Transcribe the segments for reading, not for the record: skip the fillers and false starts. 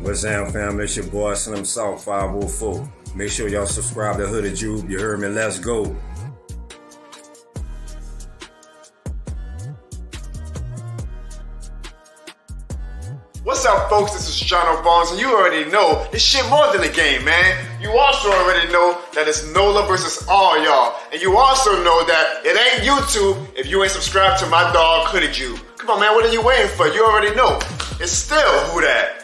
What's down, family? It's your boy Slim South 504. Make sure y'all subscribe to Hooded Jube. You heard me? Let's go. What's up, folks? This is John Barnes, and you already know this shit more than a game, man. You also already know that it's NOLA versus all y'all. And you also know that it ain't YouTube if you ain't subscribed to my dog, Hooded Jube. Come on, man, what are you waiting for? You already know. It's still Who Dat.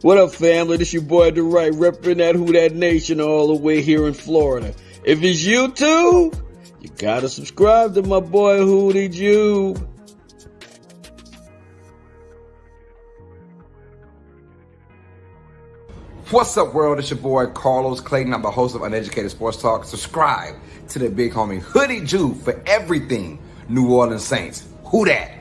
What up, family? This your boy DeRight, repping that Who Dat Nation all the way here in Florida. If it's YouTube, you gotta subscribe to my boy Hooded Jube. What's up, world? It's your boy Carlos Clayton. I'm the host of Uneducated Sports Talk. Subscribe to the big homie Hooded Jube for everything New Orleans Saints. Who Dat?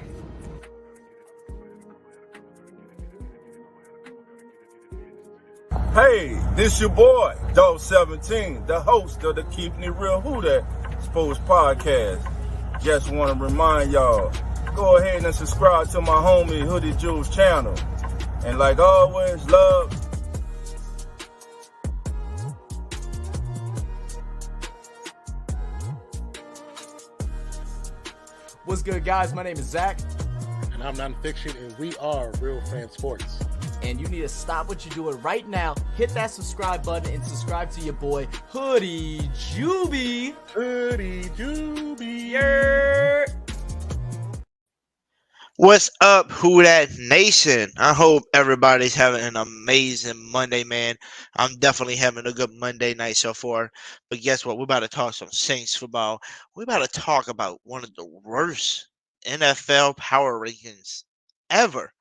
Hey, this your boy, Dog 17, the host of the Keeping It Real Who Dat Sports Podcast. Just want to remind y'all, go ahead and subscribe to my homie Hooded Jube's channel. And like always, love. What's good, guys? My name is Zach. And I'm Nonfiction, and we are Real Fan Sports. And you need to stop what you're doing right now. Hit that subscribe button and subscribe to your boy, Hooded Jube. Hooded Jube. Yeah. What's up, Who Dat Nation? I hope everybody's having an amazing Monday, man. I'm definitely having a good Monday night so far. But guess what? We're about to talk some Saints football. We're about to talk about one of the worst NFL power rankings ever.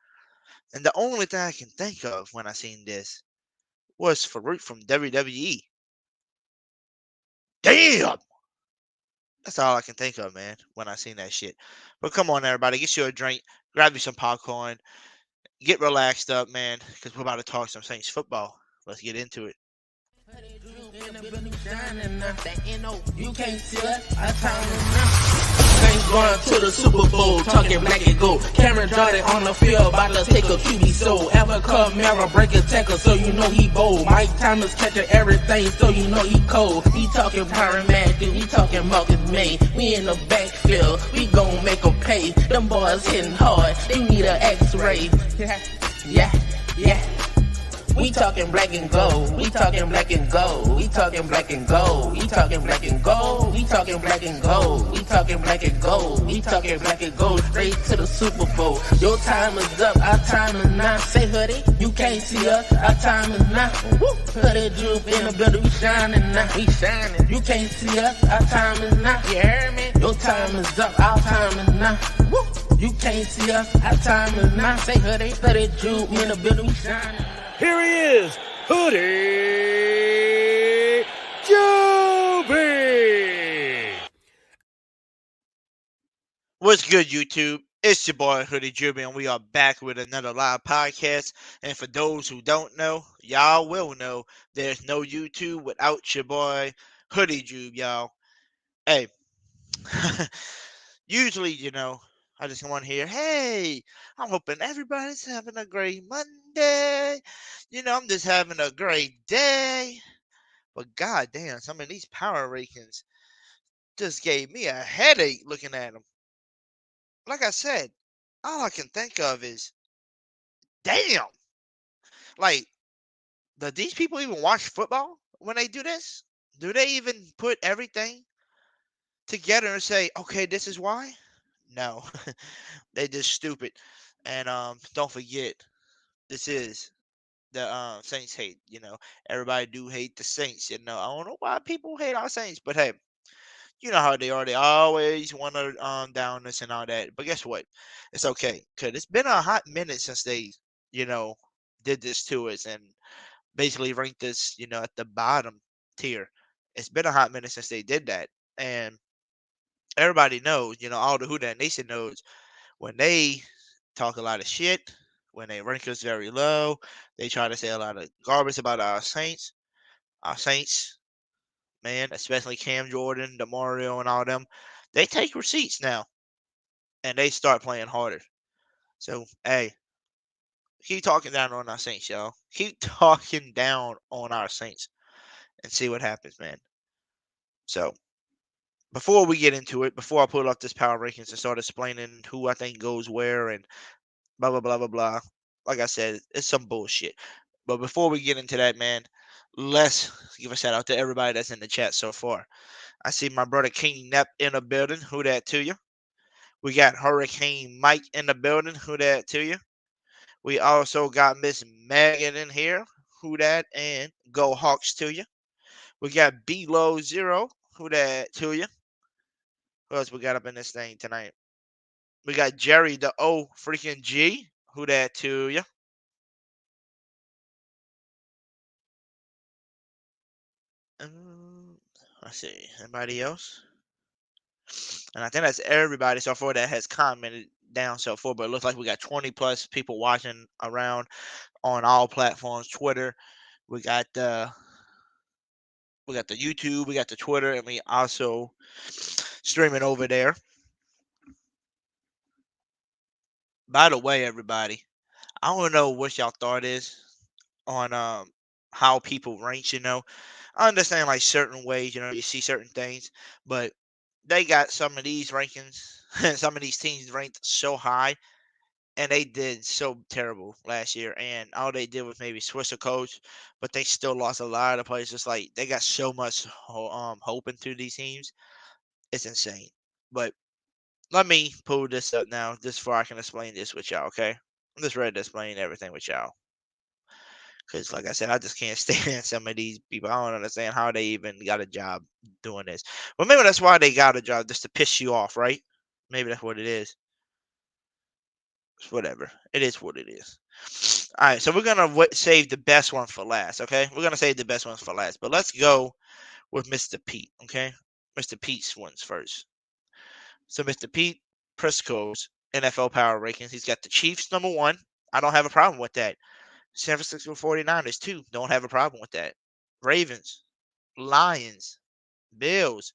And the only thing I can think of when I seen this was Farouk from WWE. Damn! That's all I can think of, man, when I seen that shit. But come on, everybody. Get you a drink. Grab you some popcorn. Get relaxed up, man, because we're about to talk some Saints football. Let's get into it. You can't see us. Saints going to the Super Bowl, talking black and gold. Cameron Jordan on the field, about to take a QB soul. Ever Kamara break a tackle, so you know he bold. Mike Thomas catching everything, so you know he cold. We talking Byron Matthew, we talking Marcus May. We in the backfield, we gon' make them pay. Them boys hitting hard, they need an X-ray. Yeah. We talking black and gold. We talking black and gold. We talking black and gold. We talking black and gold. We talking black and gold. We talking black and gold. We talking black and gold. Straight to the Super Bowl. Your time is up. Our time is now. Say Hoodie, you can't see us. Our time is now. Hooded Jube in the building. We shining now. We shining. You can't see us. Our time is now. You heard me? Your time is up. Our time is now. You can't see us. Our time is now. Say Hoodie, Hooded Jube in the building. We shining. Here he is, Hooded Jube. What's good, YouTube? It's your boy, Hooded Jube, and we are back with another live podcast. And for those who don't know, y'all will know, there's no YouTube without your boy, Hooded Jube, y'all. Hey, usually, I just come on here, hey, I'm hoping everybody's having a great Monday. I'm just having a great day. But goddamn, some of these power rankings just gave me a headache looking at them. Like I said, all I can think of is, damn. Like, do these people even watch football when they do this? Do they even put everything together and say, okay, this is why? No, they just stupid. And don't forget, this is the Saints hate. Everybody do hate the Saints. I don't know why people hate our Saints, but hey, you know how they are. They always want to down us and all that. But guess what? It's okay, cause it's been a hot minute since they did this to us and basically ranked us at the bottom tier. It's been a hot minute since they did that, and everybody knows, all the Who Dat Nation knows, when they talk a lot of shit, when they rank us very low, they try to say a lot of garbage about our Saints. Our Saints man, especially Cam Jordan, DeMario, and all them, they take receipts now and they start playing harder. So, hey, keep talking down on our Saints, y'all. Keep talking down on our Saints and see what happens, man. So, before we get into it, before I pull up this power rankings and start explaining who I think goes where and blah, blah, blah, blah, blah, like I said, it's some bullshit. But before we get into that, man, let's give a shout out to everybody that's in the chat so far. I see my brother King Nep in the building. Who that to you? We got Hurricane Mike in the building. Who that to you? We also got Miss Megan in here. Who that? And Go Hawks to you. We got Below Zero. Who that to you? Who else we got up in this thing tonight? We got Jerry the O freaking G. Who that to you? Let's see. Anybody else? And I think that's everybody so far that has commented down so far. But it looks like we got 20 plus people watching around on all platforms. Twitter, we got the YouTube, we got the Twitter, and we also streaming over there. By the way, everybody, I want to know what y'all thought is on how people rank. I understand like certain ways, you see certain things, but they got some of these rankings, some of these teams ranked so high, and they did so terrible last year. And all they did was maybe switch a coach, but they still lost a lot of players. Just like they got so much hope into these teams, it's insane. But let me pull this up now, just before I can explain this with y'all. Okay, I'm just ready to explain everything with y'all. Because, like I said, I just can't stand some of these people. I don't understand how they even got a job doing this. Well, maybe that's why they got a job, just to piss you off, right? Maybe that's what it is. It's whatever. It is what it is. All right, so we're going to save the best one for last, okay? We're going to save the best ones for last. But let's go with Mr. Pete, okay? Mr. Pete's ones first. So Mr. Pete Prisco's NFL Power Rankings, he's got the Chiefs number 1. I don't have a problem with that. San Francisco 49ers, 2. Don't have a problem with that. Ravens, Lions, Bills.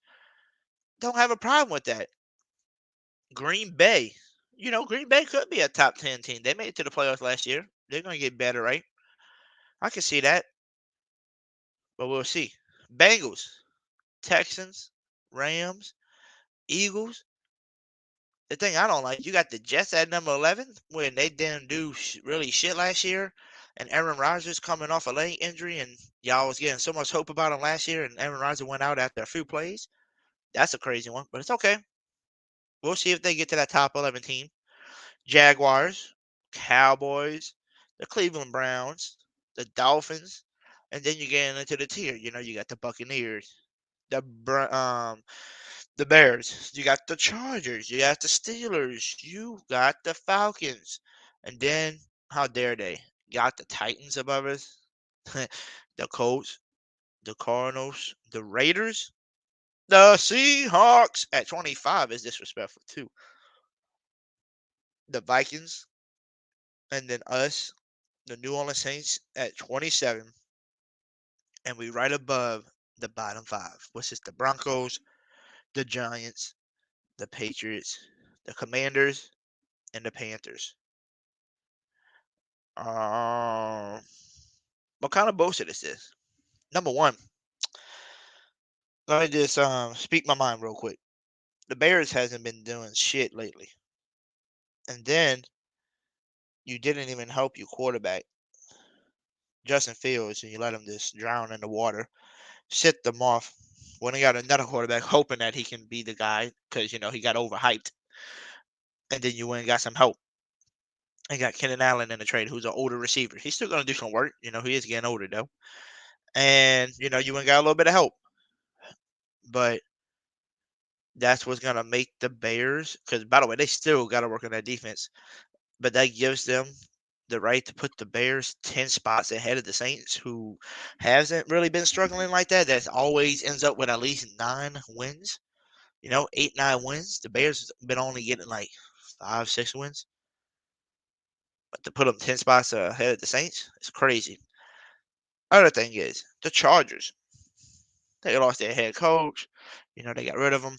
Don't have a problem with that. Green Bay. Green Bay could be a top 10 team. They made it to the playoffs last year. They're going to get better, right? I can see that. But we'll see. Bengals, Texans, Rams, Eagles. The thing I don't like, you got the Jets at number 11 when they didn't do really shit last year. And Aaron Rodgers coming off a leg injury, and y'all was getting so much hope about him last year, and Aaron Rodgers went out after a few plays. That's a crazy one, but it's okay. We'll see if they get to that top 11 team. Jaguars, Cowboys, the Cleveland Browns, the Dolphins, and then you get into the tier. You got the Buccaneers, the Bears, you got the Chargers, you got the Steelers, you got the Falcons, and then how dare they? Got the Titans above us, the Colts, the Cardinals, the Raiders, the Seahawks at 25 is disrespectful too. The Vikings, and then us, the New Orleans Saints at 27, and we right above the bottom 5, which is the Broncos, the Giants, the Patriots, the Commanders, and the Panthers. What kind of bullshit is this? Number 1, let me just speak my mind real quick. The Bears hasn't been doing shit lately. And then you didn't even help your quarterback, Justin Fields, and you let him just drown in the water. Sit them off. When he got another quarterback, hoping that he can be the guy because, he got overhyped. And then you went and got some help. And got Keenan Allen in the trade, who's an older receiver. He's still going to do some work. He is getting older, though. And, you went and got a little bit of help. But that's what's going to make the Bears, because, by the way, they still got to work on that defense. But that gives them the right to put the Bears 10 spots ahead of the Saints, who hasn't really been struggling like that. That always ends up with at least 9 wins. 8, 9 wins. The Bears have been only getting like 5, 6 wins. But to put them 10 spots ahead of the Saints, it's crazy. Other thing is the Chargers. They lost their head coach. They got rid of him.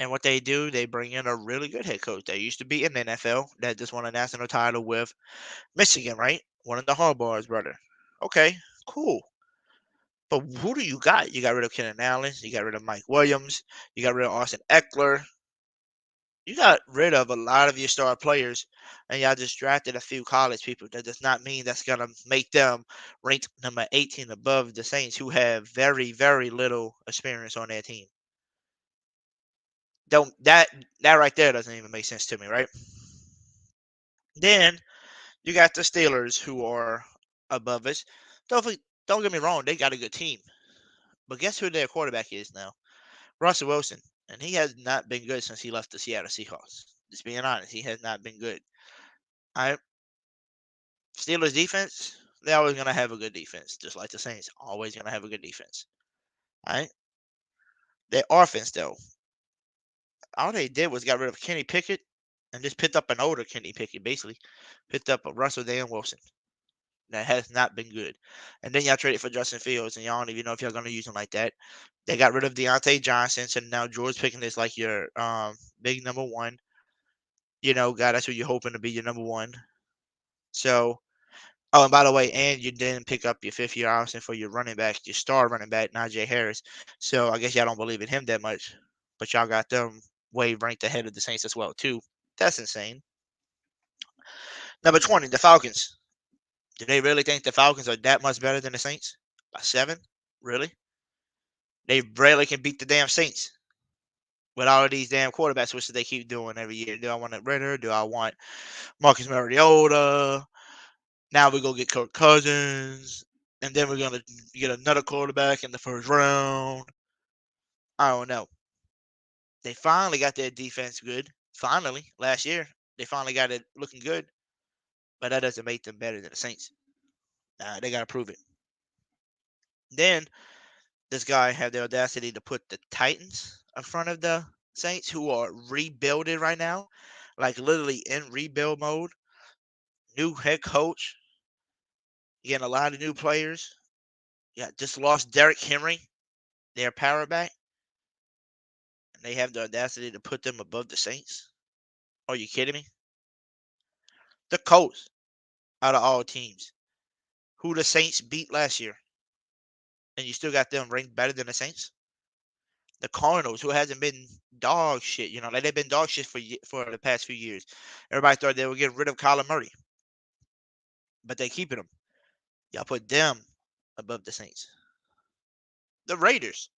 And what they do, they bring in a really good head coach that used to be in the NFL that just won a national title with Michigan, right? One of the Harbaugh's brother. Okay, cool. But who do you got? You got rid of Keenan Allen. You got rid of Mike Williams. You got rid of Austin Eckler. You got rid of a lot of your star players, and y'all just drafted a few college people. That does not mean that's going to make them ranked number 18 above the Saints, who have very, very little experience on their team. That right there doesn't even make sense to me, right? Then you got the Steelers, who are above us. Don't get me wrong, they got a good team. But guess who their quarterback is now? Russell Wilson. And he has not been good since he left the Seattle Seahawks. Just being honest, he has not been good. All right. Steelers defense, they're always going to have a good defense. Just like the Saints, always going to have a good defense. All right. Their offense, though, all they did was got rid of Kenny Pickett and just picked up an older Kenny Pickett, basically. Picked up a Russell Wilson. That has not been good. And then y'all traded for Justin Fields, and y'all don't even know if y'all going to use him like that. They got rid of Deontay Johnson, so now George Pickens is like your big number one. Guy, that's who you're hoping to be your number one. So, and by the way, and you didn't pick up your fifth-year option for your running back, your star running back, Najee Harris. So I guess y'all don't believe in him that much, but y'all got them way ranked ahead of the Saints as well, too. That's insane. Number 20, the Falcons. Do they really think the Falcons are that much better than the Saints? By 7? Really? They barely can beat the damn Saints with all of these damn quarterback switches they keep doing every year. Do I want a Ritter? Do I want Marcus Mariota? Now we go get Kirk Cousins, and then we're going to get another quarterback in the first round. I don't know. They finally got their defense good. Finally, last year, they finally got it looking good. But that doesn't make them better than the Saints. They got to prove it. Then, this guy had the audacity to put the Titans in front of the Saints, who are rebuilding right now. Like, literally in rebuild mode. New head coach. Getting a lot of new players. Yeah, just lost Derrick Henry, their power back. And they have the audacity to put them above the Saints. Are you kidding me? The Colts, out of all teams, who the Saints beat last year, and you still got them ranked better than the Saints. The Cardinals, who hasn't been dog shit, like they've been dog shit for the past few years. Everybody thought they were getting rid of Kyler Murray, but they keeping him. Y'all put them above the Saints. The Raiders,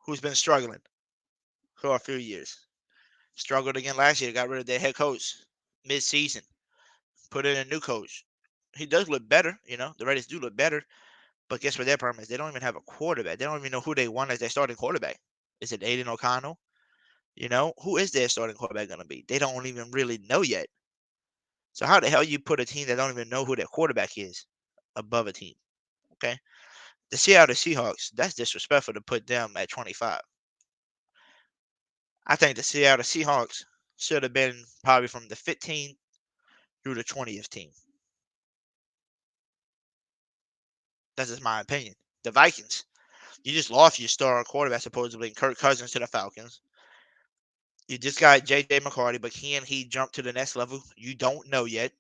who's been struggling for a few years, struggled again last year. Got rid of their head coach mid-season. Put in a new coach. He does look better, The Raiders do look better. But guess what their problem is? They don't even have a quarterback. They don't even know who they want as their starting quarterback. Is it Aiden O'Connell? Who is their starting quarterback going to be? They don't even really know yet. So how the hell you put a team that don't even know who their quarterback is above a team? Okay. The Seattle Seahawks, that's disrespectful to put them at 25. I think the Seattle Seahawks should have been probably from the 15th through the 20th team. That's just my opinion. The Vikings, you just lost your star quarterback, supposedly, Kirk Cousins, to the Falcons. You just got J.J. McCarthy, but can he jump to the next level? You don't know yet.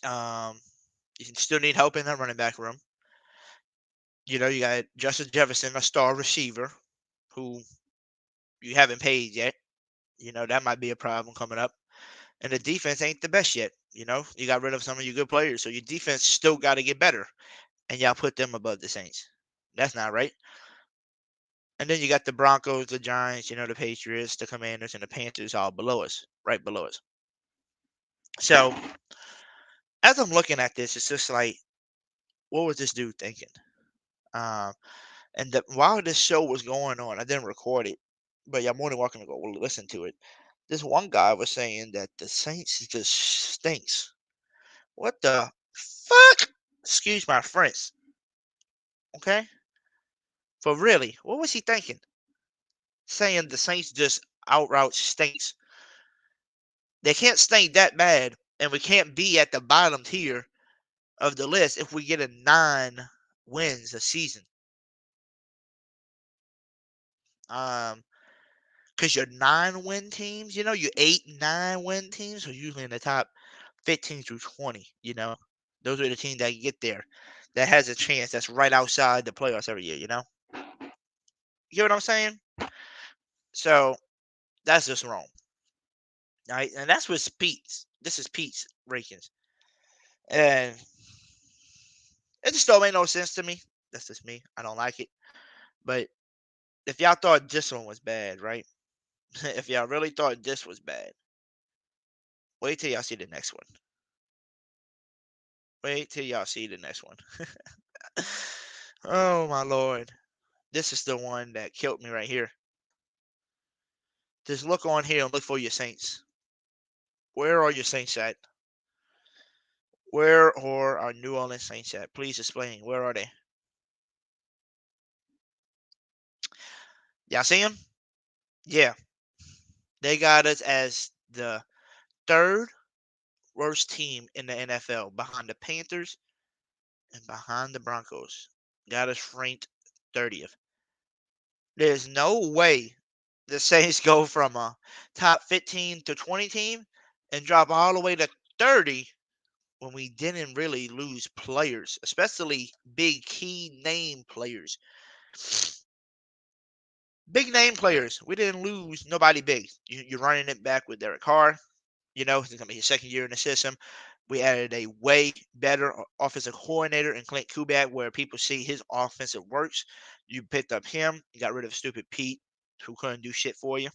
You still need help in that running back room. You got Justin Jefferson, a star receiver, who you haven't paid yet. That might be a problem coming up. And the defense ain't the best yet. You got rid of some of your good players. So your defense still got to get better. And y'all put them above the Saints. That's not right. And then you got the Broncos, the Giants, the Patriots, the Commanders, and the Panthers all below us, right below us. So, as I'm looking at this, it's just like, what was this dude thinking? And while this show was going on, I didn't record it, but y'all more than welcome to go listen to it. This one guy was saying that the Saints just stinks. What the fuck? Excuse my French. Okay? For really, what was he thinking? Saying the Saints just outright stinks. They can't stink that bad, and we can't be at the bottom tier of the list if we get a 9 wins a season. Because your 9-win teams, your 8, 9-win teams are usually in the top 15 through 20. Those are the teams that get there, that has a chance, that's right outside the playoffs every year. You get what I'm saying? So that's just wrong. All right, and that's what Pete's. This is Pete's rankings, and it just don't make no sense to me. That's just me. I don't like it. But if y'all thought this one was bad, right? If y'all really thought this was bad, wait till y'all see the next one. Wait till y'all see the next one. Oh my Lord. This is the one that killed me right here. Just look on here and look for your Saints. Where are your Saints at? Where are our New Orleans Saints at? Please explain. Where are they? Y'all see them? Yeah. They got us as the third worst team in the NFL, behind the Panthers and behind the Broncos. Got us ranked 30th. There's no way the Saints go from a top 15 to 20 team and drop all the way to 30 when we didn't really lose players, especially big key name players. Big name players. We didn't lose nobody big. You're running it back with Derek Carr. He's going to be his second year in the system. We added a way better offensive coordinator in Clint Kubiak, where people see his offensive works. You picked up him. You got rid of stupid Pete, who couldn't do shit for you.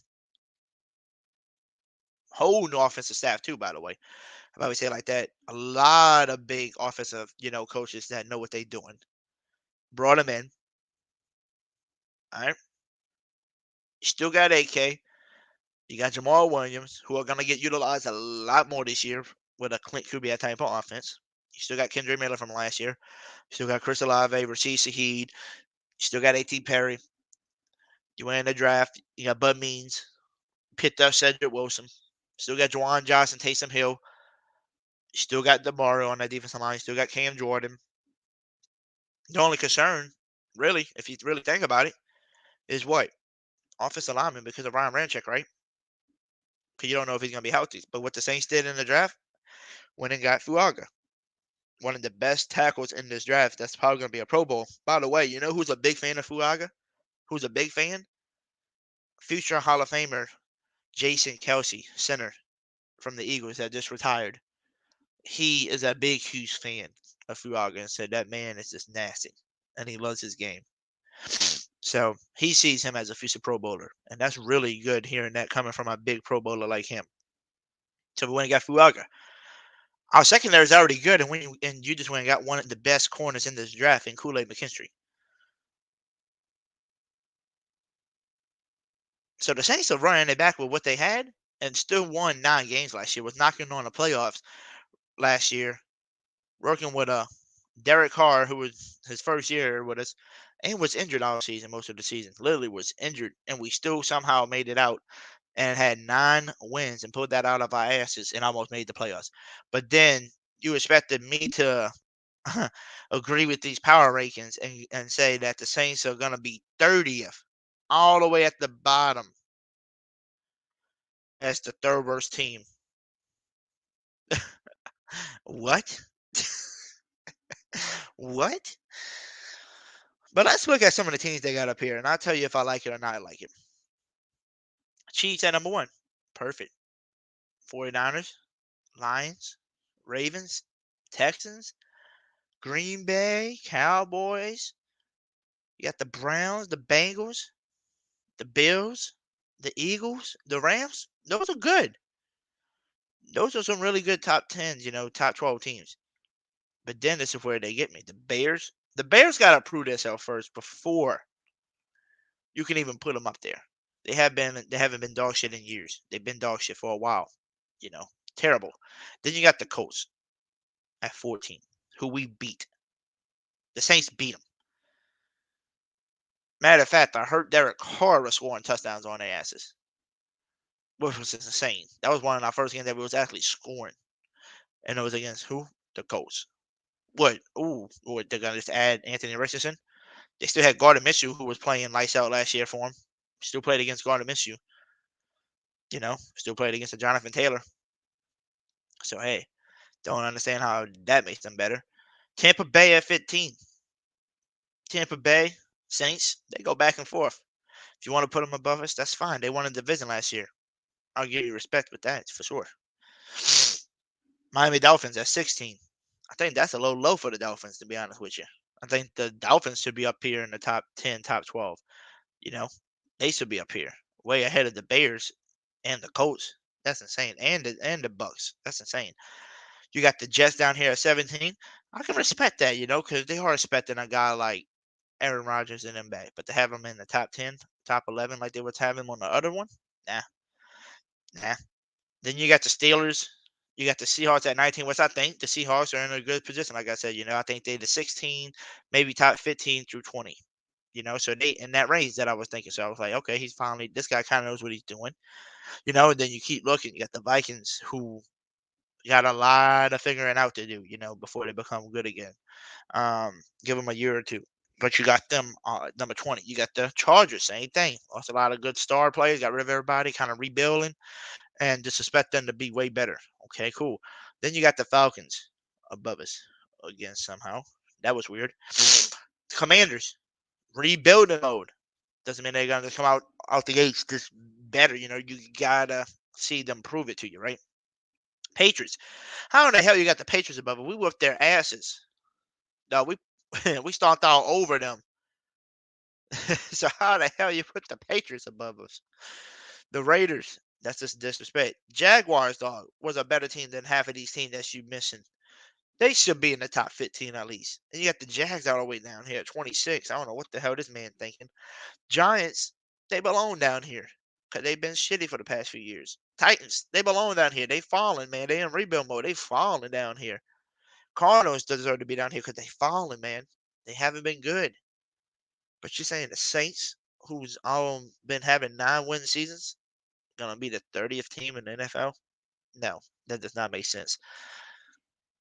Whole new offensive staff, too, by the way. If I would say it like that, a lot of big offensive, coaches that know what they're doing. Brought them in. All right. You still got AK. You got Jamal Williams, who are going to get utilized a lot more this year with a Clint Kubiak type of offense. You still got Kendrick Miller from last year. You still got Chris Olave, Rashid Shaheed. You still got A.T. Perry. You went in the draft. You got Bud Means. Picked up Cedric Wilson. Still got Juwan Johnson, Taysom Hill. You still got DeMario on that defensive line. You still got Cam Jordan. The only concern, really, if you really think about it, is what? Offensive lineman, because of Ryan Ramczyk, right? Because you don't know if he's going to be healthy. But what the Saints did in the draft, went and got Fuaga, one of the best tackles in this draft. That's probably going to be a Pro Bowl. By the way, you know who's a big fan of Fuaga? Who's a big fan? Future Hall of Famer Jason Kelce, center from the Eagles that just retired. He is a big, huge fan of Fuaga and said that man is just nasty, and he loves his game. So he sees him as a future Pro Bowler, and that's really good hearing that coming from a big Pro Bowler like him. So we went and got Fuaga. Our secondary is already good, and you just went and got one of the best corners in this draft in Kool-Aid McKinstry. So the Saints are running it back with what they had and still won 9 games last year. Was knocking on the playoffs last year, working with Derek Carr, who was his first year with us, and was injured all season, most of the season. Literally was injured, and we still somehow made it out and had 9 wins and pulled that out of our asses and almost made the playoffs. But then you expected me to agree with these power rankings and say that the Saints are going to be 30th, all the way at the bottom, as the third worst team. What? What? But let's look at some of the teams they got up here, and I'll tell you if I like it or not like it. Chiefs at number 1. Perfect. 49ers, Lions, Ravens, Texans, Green Bay, Cowboys. You got the Browns, the Bengals, the Bills, the Eagles, the Rams. Those are good. Those are some really good top 10s, top 12 teams. But then this is where they get me. The Bears. The Bears got to prove themselves first before you can even put them up there. They haven't been dog shit in years. They've been dog shit for a while. Terrible. Then you got the Colts at 14, who we beat. The Saints beat them. Matter of fact, I heard Derek Carr was scoring touchdowns on their asses, which was insane. That was one of our first games that we was actually scoring. And it was against who? The Colts. What? Ooh, what, they're gonna just add Anthony Richardson? They still had Gardner Minshew, who was playing lights out last year for them. Still played against Gardner Minshew. Still played against a Jonathan Taylor. So hey, don't understand how that makes them better. Tampa Bay at 15. Tampa Bay Saints, they go back and forth. If you want to put them above us, that's fine. They won a division last year. I'll give you respect with that for sure. Miami Dolphins at 16. I think that's a little low for the Dolphins, to be honest with you. I think the Dolphins should be up here in the top 10, top 12. They should be up here, way ahead of the Bears and the Colts. That's insane. And the Bucks. That's insane. You got the Jets down here at 17. I can respect that, because they are expecting a guy like Aaron Rodgers and them back. But to have him in the top 10, top 11, like they would have him on the other one, nah. Then you got the Steelers. You got the Seahawks at 19, which I think the Seahawks are in a good position. Like I said, I think they're the 16, maybe top 15 through 20. So they in that range that I was thinking. So I was like, okay, this guy kind of knows what he's doing. And then you keep looking. You got the Vikings, who got a lot of figuring out to do, before they become good again. Give them a year or two. But you got them number 20. You got the Chargers, same thing. Lost a lot of good star players, got rid of everybody, kind of rebuilding, and just expect them to be way better. Okay, cool. Then you got the Falcons above us again somehow. That was weird. Commanders, rebuilding mode. Doesn't mean they're gonna come out the gates just better. You gotta see them prove it to you, right? Patriots. How in the hell you got the Patriots above them? We whooped their asses. No, we stomped all over them. So how the hell you put the Patriots above us? The Raiders. That's just disrespect. Jaguars, dog, was a better team than half of these teams that you mentioned. They should be in the top 15 at least. And you got the Jags all the way down here at 26. I don't know what the hell this man thinking. Giants, they belong down here because they've been shitty for the past few years. Titans, they belong down here. They falling, man. They in rebuild mode. They falling down here. Cardinals deserve to be down here because they falling, man. They haven't been good. But you're saying the Saints, who's been having 9-win seasons, gonna be the 30th team in the NFL? No, that does not make sense.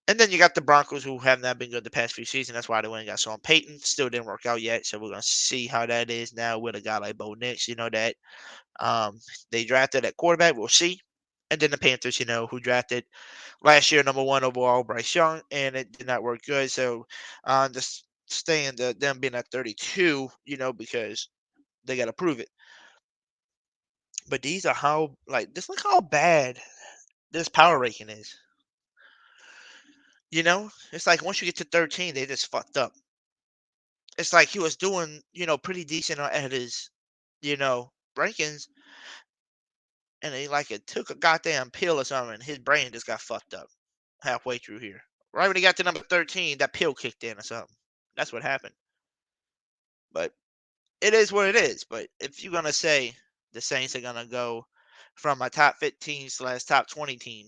And then you got the Broncos, who have not been good the past few seasons. That's why they went and got Sean Payton. Still didn't work out yet, so we're gonna see how that is now with a guy like Bo Nix. That they drafted at quarterback. We'll see. And then the Panthers, who drafted last year number 1 overall Bryce Young, and it did not work good. So just staying them being at 32, because they got to prove it. But these are just look how bad this power ranking is. It's like once you get to 13, they just fucked up. It's like he was doing, pretty decent at his, rankings, and it took a goddamn pill or something, and his brain just got fucked up halfway through here. Right when he got to number 13, that pill kicked in or something. That's what happened. But it is what it is. But if you're gonna say the Saints are gonna go from a top 15 / top 20 team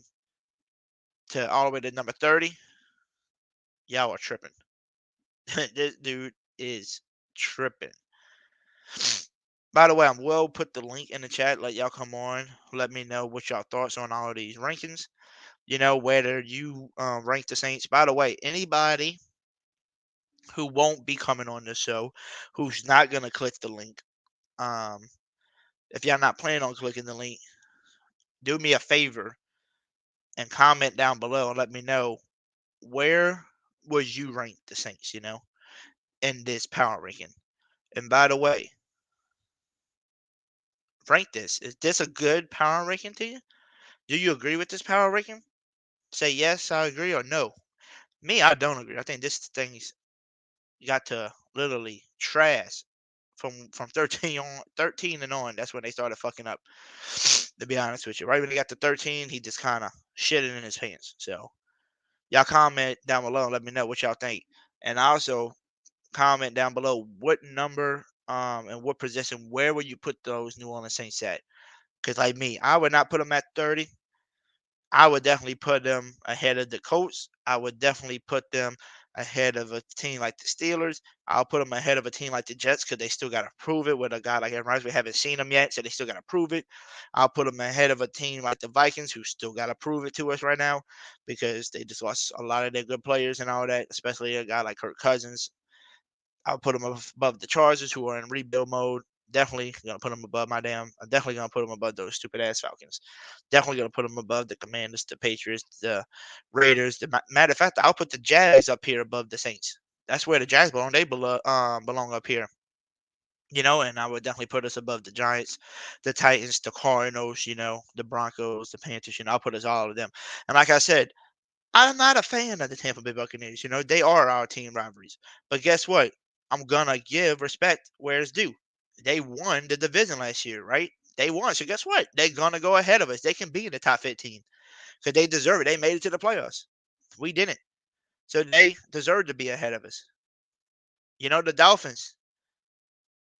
to all the way to number 30, y'all are tripping. This dude is tripping. By the way, I will put the link in the chat. Let y'all come on. Let me know what y'all thoughts on all of these rankings. Whether you rank the Saints. By the way, anybody who won't be coming on the show, who's not going to click the link, if y'all not planning on clicking the link, do me a favor and comment down below and let me know where would you rank the Saints, in this power ranking. And by the way, rank this. Is this a good power ranking to you? Do you agree with this power ranking? Say yes, I agree, or no. Me, I don't agree. I think this thing's got to literally trash from 13 and on. That's when they started fucking up. To be honest with you, right when he got to 13, he just kind of shitted in his pants. So y'all comment down below and let me know what y'all think. And also comment down below what number and what position, where would you put those New Orleans Saints at? Because like me, I would not put them at 30. I would definitely put them ahead of the Colts. I would definitely put them ahead of a team like the Steelers. I'll put them ahead of a team like the Jets because they still got to prove it with a guy like Aaron Rodgers. We haven't seen them yet, so they still got to prove it. I'll put them ahead of a team like the Vikings, who still got to prove it to us right now because they just lost a lot of their good players and all that, especially a guy like Kirk Cousins. I'll put them above the Chargers, who are in rebuild mode. Definitely gonna put them above I'm definitely gonna put them above those stupid ass Falcons. Definitely gonna put them above the Commanders, the Patriots, the Raiders. Matter of fact, I'll put the Jags up here above the Saints. That's where the Jags belong. They belong up here. And I would definitely put us above the Giants, the Titans, the Cardinals, the Broncos, the Panthers. I'll put us all of them. And like I said, I'm not a fan of the Tampa Bay Buccaneers. They are our team rivalries. But guess what? I'm gonna give respect where it's due. They won the division last year, right? They won. So guess what? They're gonna go ahead of us. They can be in the top 15 because they deserve it. They made it to the playoffs. We didn't. So they deserve to be ahead of us. The Dolphins,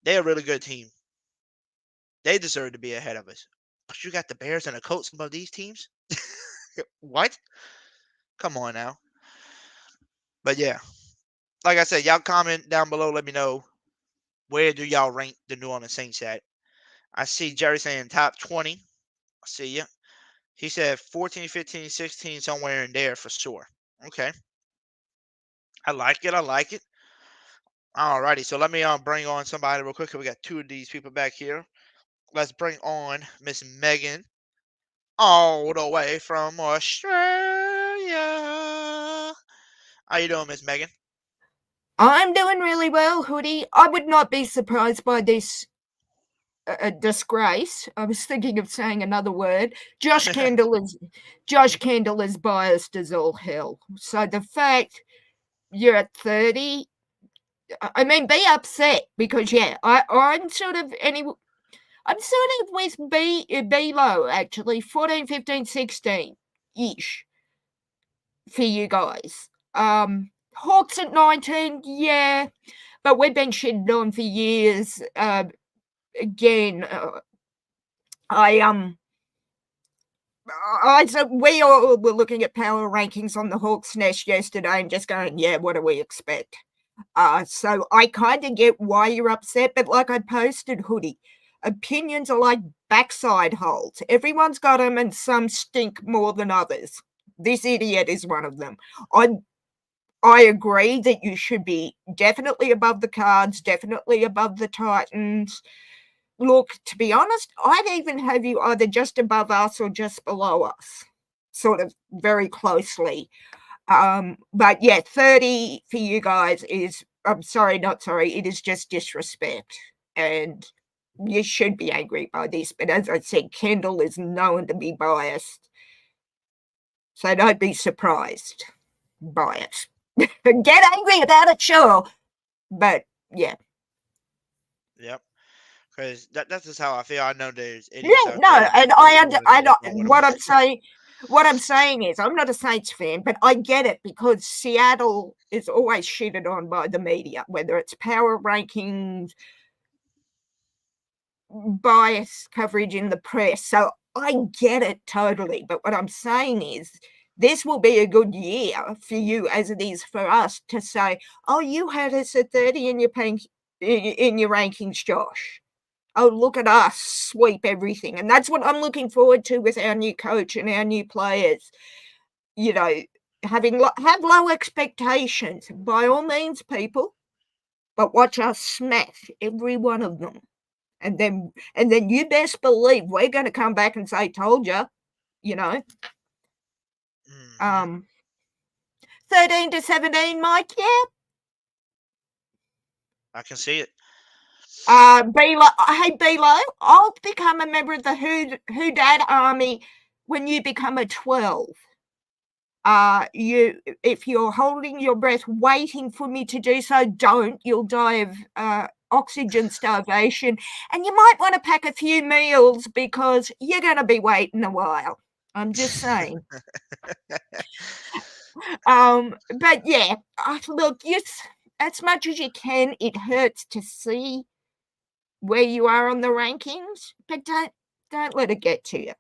they're a really good team. They deserve to be ahead of us. But you got the Bears and the Colts above these teams? What? Come on now. But yeah, like I said, y'all comment down below. Let me know, where do y'all rank the New Orleans Saints at? I see Jerry saying top 20. I see ya. He said 14, 15, 16, somewhere in there for sure. Okay. I like it. Alrighty, so let me bring on somebody real quick. We got two of these people back here. Let's bring on Miss Megan, all the way from Australia. How you doing, Miss Megan? I'm doing really well, Hoodie. I would not be surprised by this disgrace. I was thinking of saying another word. Josh Kendall is biased as all hell. So the fact you're at 30, I mean, be upset because I'm sort of with below actually 14, 15, 16 ish for you guys. Hawks at 19, yeah, but we've been shitted on for years. Again, we all were looking at power rankings on the Hawks Nest yesterday and just going, yeah, what do we expect? So I kind of get why you're upset, but like I posted, Hoodie, opinions are like backside holes. Everyone's got them and some stink more than others. This idiot is one of them. I agree that you should be definitely above the Cards, definitely above the Titans. Look, to be honest, I'd even have you either just above us or just below us, sort of very closely. But yeah, 30 for you guys is, it is just disrespect. And you should be angry by this. But as I said, Kendall is known to be biased. So don't be surprised by it. Get angry about it, sure. But yeah. Yep. Because that's just how I feel. I know there's idiots out there. And what I'm saying is I'm not a Saints fan, but I get it because Seattle is always shitted on by the media, whether it's power rankings, bias coverage in the press. So I get it totally. But what I'm saying is this will be a good year for you as it is for us to say, oh, you had us at 30 in your rankings, Josh. Oh, look at us sweep everything. And that's what I'm looking forward to with our new coach and our new players. Have low expectations by all means, people, but watch us smash every one of them. And then you best believe we're going to come back and say, told you, 13 to 17, Mike, yeah. I can see it. Bilo, I'll become a member of the Who Dad Army when you become a 12. If you're holding your breath waiting for me to do so, don't. You'll die of oxygen starvation, and you might want to pack a few meals because you're going to be waiting a while. I'm just saying. But yeah, look, as much as you can, it hurts to see where you are on the rankings, but don't let it get to you.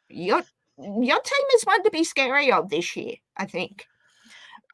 Your team is one to be scary of this year, I think.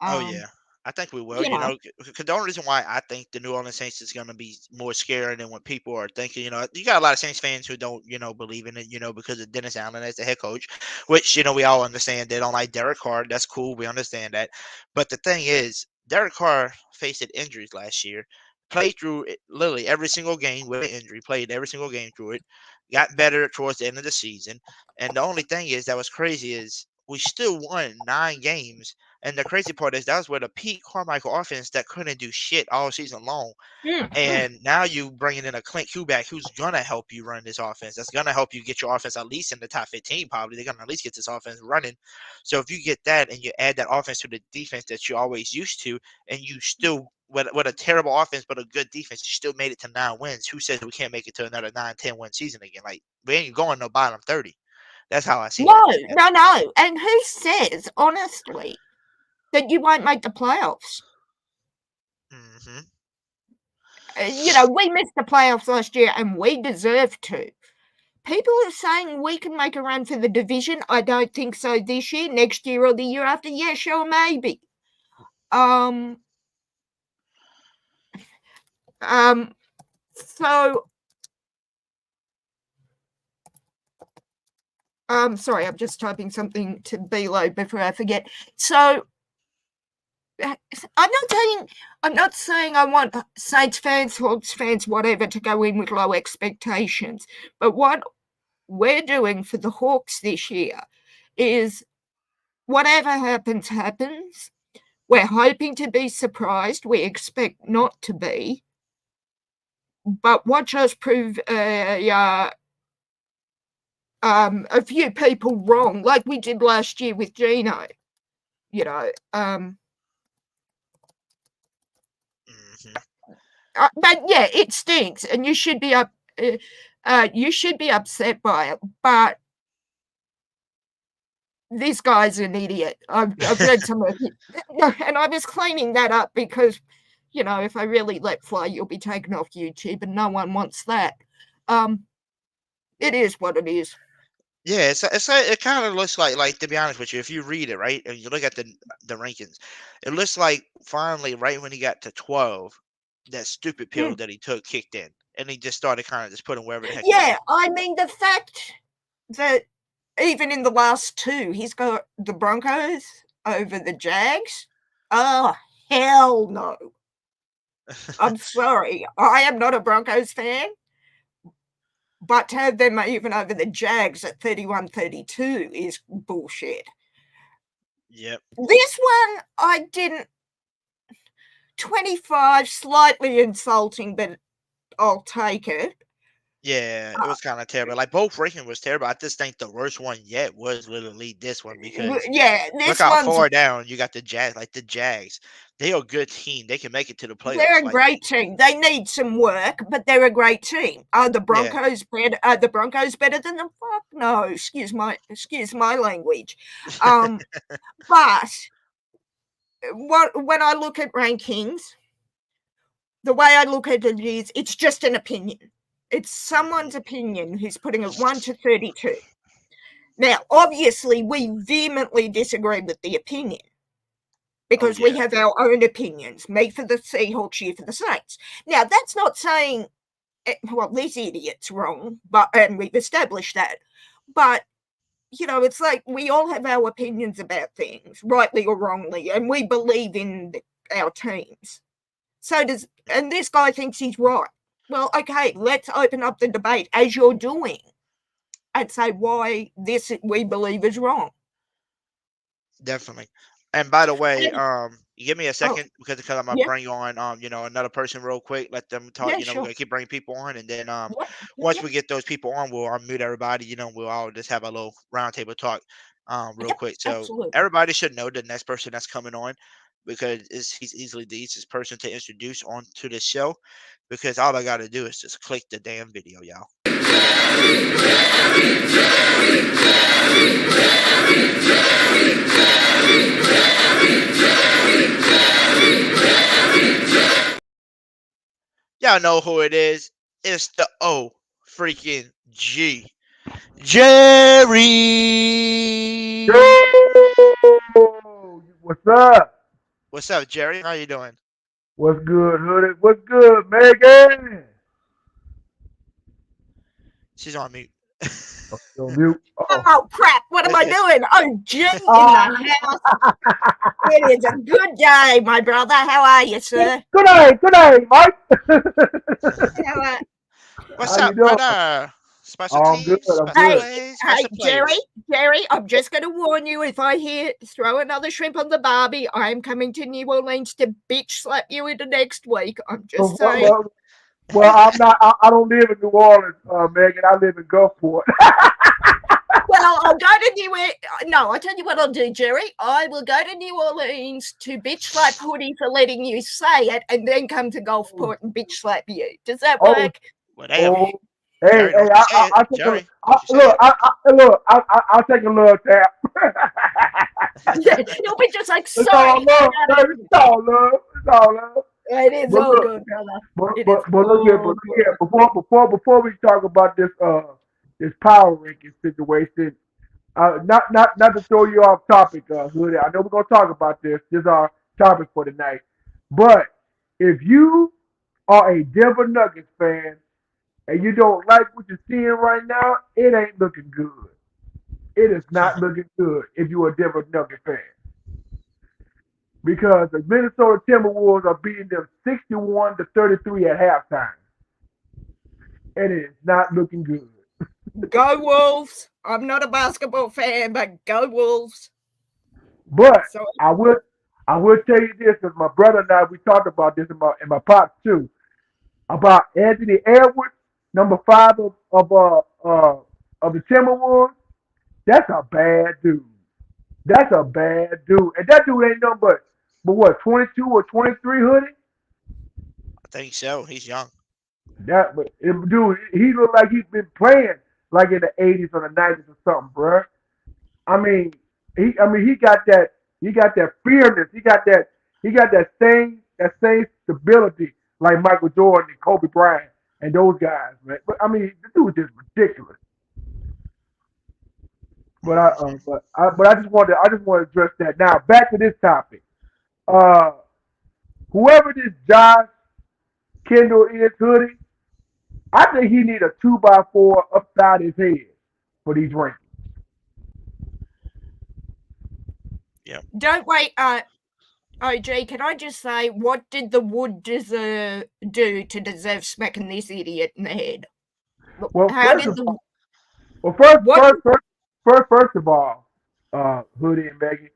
Oh yeah, I think we will. You You know, know, because the only reason why I think the New Orleans Saints is going to be more scary than what people are thinking. You know, you got a lot of Saints fans who don't, believe in it. You know, because of Dennis Allen as the head coach, which we all understand. They don't like Derek Carr. That's cool. We understand that. But the thing is, Derek Carr faced injuries last year. Played through it, literally every single game with an injury. Played every single game through it. Got better towards the end of the season. And the only thing is that was crazy is we still won 9 games. And the crazy part is that was with a Pete Carmichael offense that couldn't do shit all season long. And now you bringing in a Clint Kubiak who's gonna help you run this offense. That's gonna help you get your offense at least in the top 15. Probably they're gonna at least get this offense running. So if you get that and you add that offense to the defense that you're always used to, and you still with a terrible offense but a good defense, you still made it to 9 wins. Who says we can't make it to another 9-10 win season again? Like we ain't going no bottom 30. That's how I see it. No. And who says, honestly, that you won't make the playoffs? Mm-hmm. We missed the playoffs last year and we deserve to. People are saying we can make a run for the division. I don't think so this year, next year, or the year after. Yeah, sure, maybe. Sorry, I'm just typing something to Bilo before I forget. So I'm not saying I want Saints fans, Hawks fans, whatever, to go in with low expectations. But what we're doing for the Hawks this year is whatever happens, happens. We're hoping to be surprised. We expect not to be. But watch us prove a few people wrong, like we did last year with Gino. But yeah, it stinks, and you should be upset by it. But this guy's an idiot. I've read some of it, and I was cleaning that up because, if I really let fly, you'll be taken off YouTube, and no one wants that. It is what it is. Yeah, it kind of looks like to be honest with you, if you read it right and you look at the rankings, it looks like finally right when he got to 12, that stupid pill that he took kicked in, and he just started kind of just putting wherever the heck. Yeah, I mean the fact that even in the last 2, he's got the Broncos over the Jags. Oh hell no! I'm sorry, I am not a Broncos fan. But to have them even over the Jags at 31-32 is bullshit. Yep. This one, I didn't. 25, slightly insulting, but I'll take it. Yeah, it was kind of terrible. Like both rankings was terrible. I just think the worst one yet was literally this one because this look how one's far down you got the Jags. Like the Jags, they are a good team. They can make it to the playoffs. They're a great team. They need some work, but they're a great team. Are the Broncos better? Are the Broncos better than them? Fuck no. Excuse my language. But when I look at rankings, the way I look at it is it's just an opinion. It's someone's opinion who's putting it 1 to 32. Now, obviously, we vehemently disagree with the opinion because we have our own opinions. Me for the Seahawks, you for the Saints. Now, that's not saying, well, this idiot's wrong, and we've established that. But, it's like we all have our opinions about things, rightly or wrongly, and we believe in our teams. And this guy thinks he's right. Well, okay, let's open up the debate as you're doing and say why this we believe is wrong. Definitely. And by the way, give me a second because I'm gonna bring on another person real quick. Let them talk. Yeah, We're sure. gonna keep bringing people on, and then once we get those people on, we'll unmute everybody. We'll all just have a little roundtable talk, real quick. So absolutely. everybody should know the next person that's coming on because he's easily the easiest person to introduce onto the show. Because all I gotta do is just click the damn video, y'all. Y'all know who it is. It's the O freaking G. Jerry! What's up? What's up, Jerry? How you doing? What's good, Hoodie? What's good, Megan? She's on mute. Oh, mute. Oh crap! What am I doing? Oh, Jim in the house. It is a good day, my brother. How are you, sir? Good day, Mike. What's How up, you doing? brother? Special I'm teams, good. special Hey, plays, special Jerry, players. Jerry, I'm just going to warn you, if I hear throw another shrimp on the barbie, I'm coming to New Orleans to bitch slap you into next week. I'm just saying. Well, I'm not. I don't live in New Orleans, Megan. I live in Gulfport. Well, I'll go to No, I'll tell you what I'll do, Jerry. I will go to New Orleans to bitch slap Hoodie for letting you say it, and then come to Gulfport and bitch slap you. Does that work? Whatever. Hey, I'll take a little tap. Yeah, you'll be just like, It's sorry. all love, baby. It's all love. It's all love. It is But all look, good, brother. But look here, before we talk about this this power ranking situation, not to throw you off topic, Hoodie. I know we're gonna talk about this. This is our topic for tonight. But if you are a Denver Nuggets fan and you don't like what you're seeing right now, it ain't looking good. It is not looking good if you're a Denver Nuggets fan. Because the Minnesota Timberwolves are beating them 61-33 at halftime. And it is not looking good. Go Wolves. I'm not a basketball fan, but go Wolves. But I will tell you this, because my brother and I, we talked about this and my pops too, about Anthony Edwards, number 5 of the Timberwolves. That's a bad dude. That's a bad dude. And that dude ain't nothing but what, 22 or 23, Hoodie? I think so. He's young. Dude, he look like he's been playing like in the 80s or the 90s or something, bro. I mean, he got that fearless. He got that same stability like Michael Jordan and Kobe Bryant and those guys, man. But I mean, the dude is just ridiculous. But I just want to address that. Now back to this topic. Whoever this Josh Kendall is, Hoodie, I think he need a 2x4 upside his head for these rankings. Yeah. Don't wait, OG, can I just say, what did the Wood do to deserve smacking this idiot in the head? Well, first of all, Hoodie and Megan,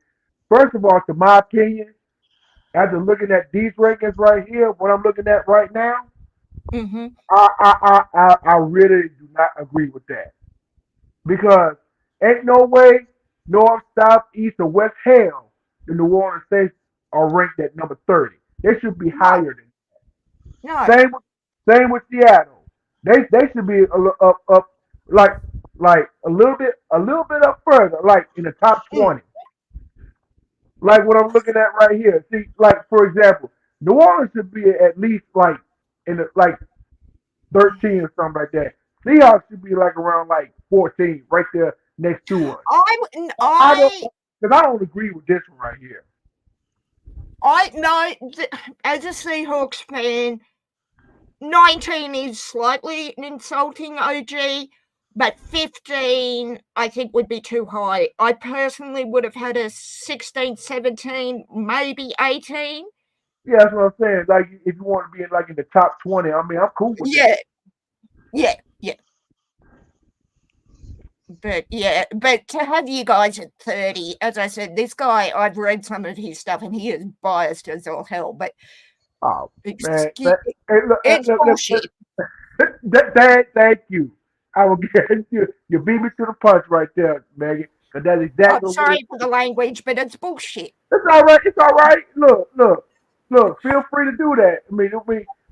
first of all, to my opinion, after looking at these rankings right here, what I'm looking at right now, I really do not agree with that. Because ain't no way North, South, East, or West hell the New Orleans Saints are ranked at number 30. They should be higher than that. No. Same with Seattle. They should be up like a little bit up further, like in the top 20. Like what I'm looking at right here. See, like for example, New Orleans should be at least like in the 13 or something like that. Seahawks should be like around like 14, right there next to us. I don't agree with this one right here. As a Seahawks fan, 19 is slightly insulting, OG, but 15 I think would be too high. I personally would have had a 16, 17, maybe 18. Yeah, that's what I'm saying. Like, if you want to be in the top 20, I mean, I'm cool with that. Yeah. But to have you guys at 30, as I said, this guy, I've read some of his stuff and he is biased as all hell, but man, it's bullshit. Thank you. I will get you. You beat me to the punch right there, Megan. Because that's exactly. I'm sorry for the language, but it's bullshit. It's all right. It's all right. Look. Feel free to do that. I mean,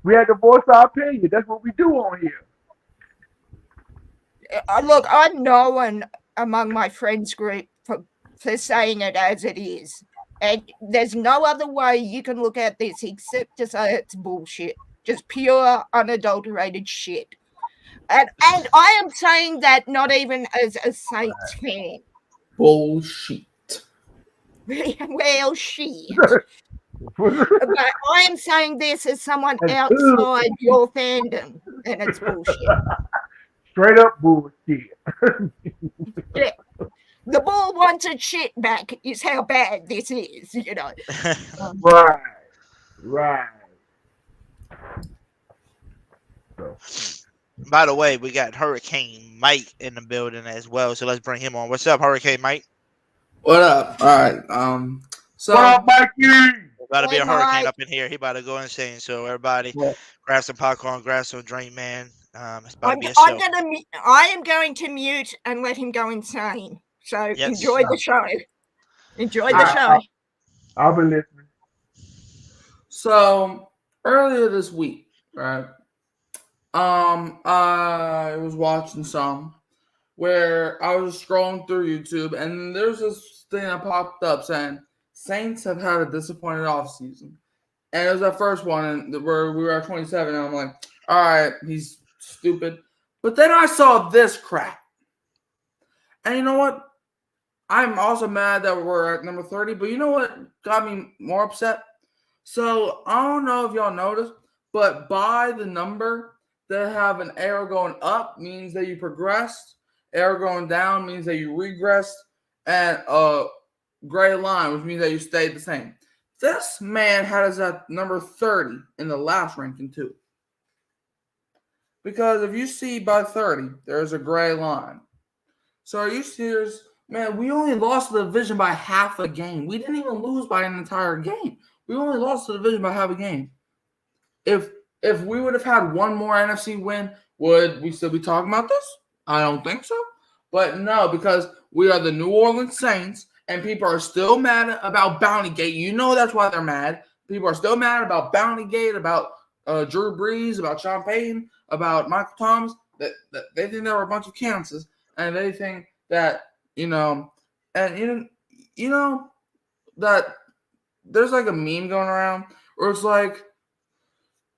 we had to voice our opinion. That's what we do on here. Look, I'm known among my friends group for saying it as it is. And there's no other way you can look at this except to say it's bullshit. Just pure, unadulterated shit. And I am saying that not even as a Saints fan. Bullshit. Well, shit. But I am saying this as someone And outside your fandom, and it's bullshit. Straight up bullshit. Yeah. The ball wants its shit back is how bad this is, you know. Right. Right. By the way, we got Hurricane Mike in the building as well, so let's bring him on. What's up, Hurricane Mike? What up? All right. So What up, Mikey? About to be Hey, a hurricane Mike. up in here. He about to go insane. So everybody, grab some popcorn, grab some drink, man. It's about to be a show. I am going to mute and let him go insane. So Yes. enjoy the show. Enjoy the show. I'll be listening. So earlier this week, right? I was watching some where I was scrolling through YouTube, and there's this thing that popped up saying Saints have had a disappointing offseason. And it was that first one where we were at 27, and I'm like, all right, he's stupid. But then I saw this crap. And you know what? I'm also mad that we're at number 30, but you know what got me more upset? So I don't know if y'all noticed, but by the number, they have an arrow going up means that you progressed. Arrow going down means that you regressed. And a gray line, which means that you stayed the same. This man had us at number 30 in the last ranking too. Because if you see by 30, there's a gray line. So are you serious? Man, we only lost the division by half a game. We didn't even lose by an entire game. We only lost the division by half a game. If we would have had one more NFC win, would we still be talking about this? I don't think so. But no, because we are the New Orleans Saints, and people are still mad about Bountygate. You know that's why they're mad. People are still mad about Bountygate, about Drew Brees, about Sean Payton, about Michael Thomas. That they think they were a bunch of cancers, and they think that that there's like a meme going around where it's like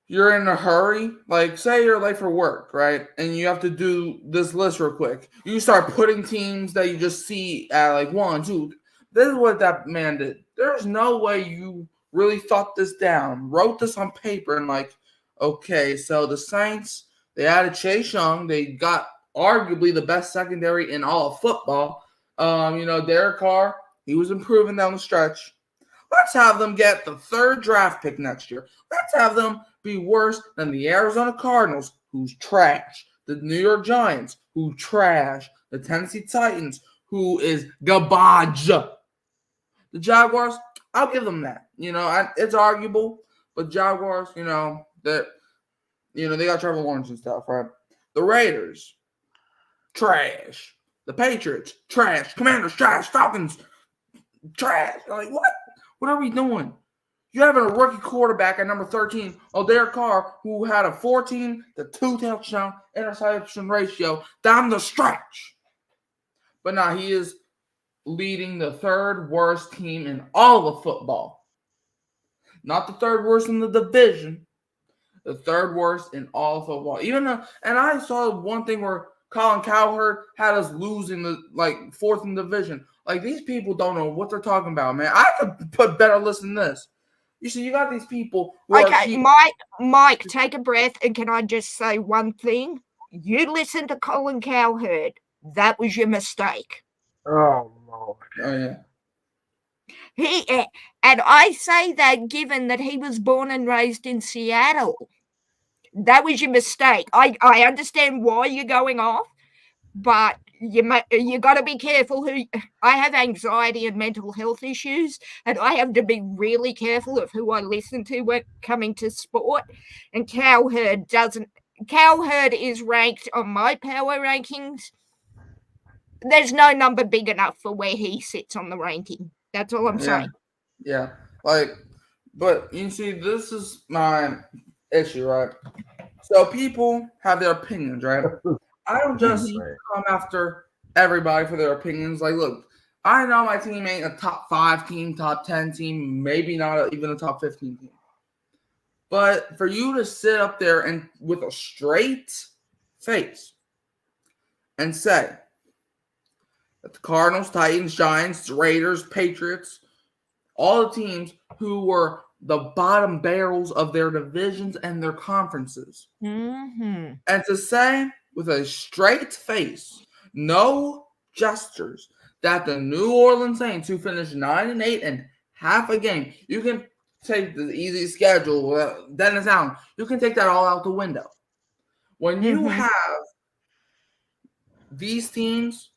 you're in a hurry. Like, say you're late for work, right? And you have to do this list real quick. You start putting teams that you just see at like 1, 2. This is what that man did. There's no way you really thought this down, wrote this on paper, and like, okay, so the Saints, they added Chase Young. They got arguably the best secondary in all of football. Derek Carr, he was improving down the stretch. Let's have them get the 3rd draft pick next year. Let's have them be worse than the Arizona Cardinals, who's trash. The New York Giants, who trash. The Tennessee Titans, who is garbage. The Jaguars, I'll give them that. It's arguable, but Jaguars, they got Trevor Lawrence and stuff, right? The Raiders, trash. The Patriots, trash. Commanders, trash. Falcons, trash. Like, what? What are we doing? You're having a rookie quarterback at number 13, Derek Carr, who had a 14 to 2 touchdown interception ratio down the stretch. But now he is leading the 3rd worst team in all of football. Not the 3rd worst in the division. The 3rd worst in all of football. And I saw one thing where Colin Cowherd had us losing the 4th in the division. Like, these people don't know what they're talking about, man. I could put better lists than this. You see, you got these people who Mike, take a breath, and can I just say one thing? You listen to Colin Cowherd. That was your mistake. Oh, Lord. Oh, yeah. And I say that given that he was born and raised in Seattle. That was your mistake. I understand why you're going off, but you got to be careful. I have anxiety and mental health issues, and I have to be really careful of who I listen to when coming to sport. And Cowherd is ranked on my power rankings. There's no number big enough for where he sits on the ranking. That's all I'm saying. Yeah. But you see, this is my issue, right? So people have their opinions, right? I don't just come after everybody for their opinions. Like, look, I know my team ain't a top 5 team, top 10 team, maybe not even a top 15 team. But for you to sit up there and with a straight face and say that the Cardinals, Titans, Giants, Raiders, Patriots, all the teams who were the bottom barrels of their divisions and their conferences. Mm-hmm. And to say with a straight face, no gestures, that the New Orleans Saints, who finished 9-8 and half a game, you can take the easy schedule, Dennis Allen, you can take that all out the window. When you have these teams,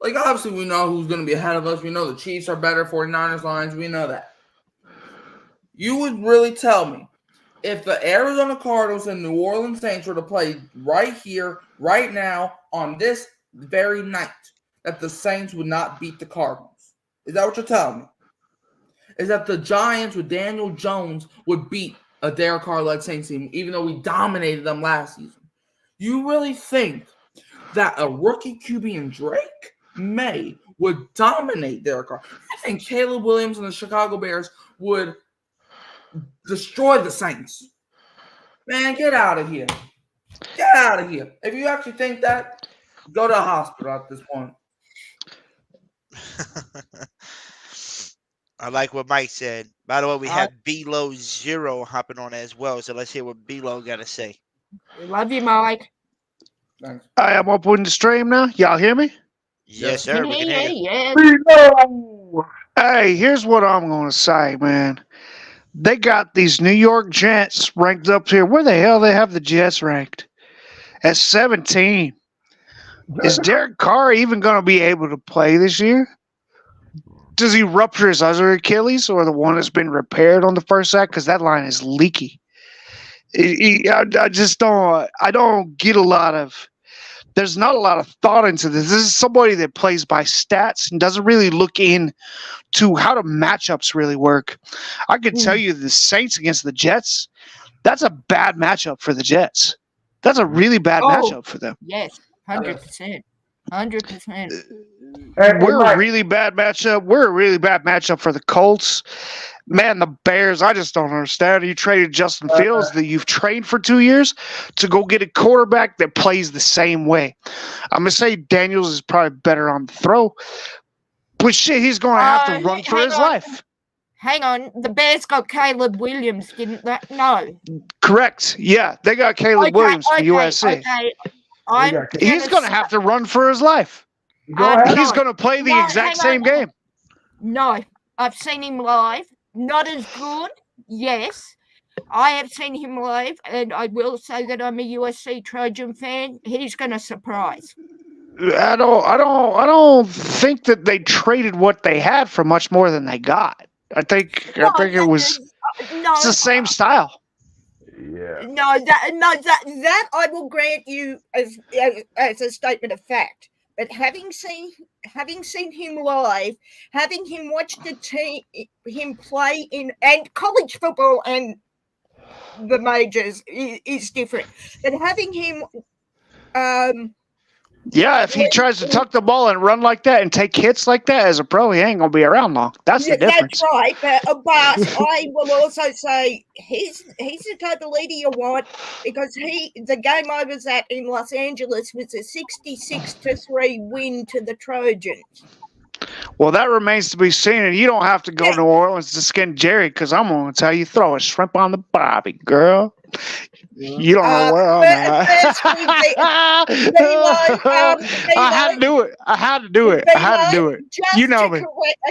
like obviously we know who's going to be ahead of us. We know the Chiefs are better, 49ers, Lions. We know that. You would really tell me if the Arizona Cardinals and New Orleans Saints were to play right here, right now, on this very night, that the Saints would not beat the Cardinals? Is that what you're telling me? Is that the Giants with Daniel Jones would beat a Derek Carr-led Saints team, even though we dominated them last season? You really think that a rookie QB in Drake May would dominate Derek Carr? I think Caleb Williams and the Chicago Bears would destroy the Saints. Man, get out of here. Get out of here. If you actually think that, go to the hospital at this point. I like what Mike said. By the way, we have B-Lo Zero hopping on as well, so let's hear what B-Lo got to say. We love you, Mike. Thanks. I am up on the stream now. Y'all hear me? Yes, sir. We can hear you. Yes. Hey, here's what I'm going to say, man. They got these New York Jets ranked up here. Where the hell they have the Jets ranked? At 17. Is Derek Carr even going to be able to play this year? Does he rupture his other Achilles or the one that's been repaired on the first sack? Because that line is leaky. I just don't. I don't get a lot of. There's not a lot of thought into this. This is somebody that plays by stats and doesn't really look into how the matchups really work. I can tell you the Saints against the Jets. That's a bad matchup for the Jets. That's a really bad matchup for them. Yes, 100%. 100%. We're a really bad matchup. We're a really bad matchup for the Colts. Man, the Bears, I just don't understand. You traded Justin Fields that you've trained for 2 years to go get a quarterback that plays the same way. I'm going to say Daniels is probably better on the throw, but shit, he's going to have to run for his life. Hang on. The Bears got Caleb Williams, didn't they? No. Correct. Yeah, they got Caleb Williams from USC. Okay. He's going to have to run for his life. He's going to play the exact same game. No, I've seen him live. Not as good, yes. I have seen him live, and I will say that I'm a USC Trojan fan. He's going to surprise. I don't think that they traded what they had for much more than they got. I think it was it's the same style. Yeah. No, that I will grant you as a statement of fact. But having seen him live, having him watch him play in and college football and the majors is different. But having him, if he tries to tuck the ball and run like that and take hits like that as a pro, he ain't gonna be around long. That's the difference. That's right. But I will also say he's the type of leader you want, because the game I was at in Los Angeles was a 66-3 win to the Trojans. Well, that remains to be seen, and you don't have to go to New Orleans to skin Jerry, because I'm going to tell you, throw a shrimp on the barbie, girl. You don't know where I'm at. I had to do it. You know me.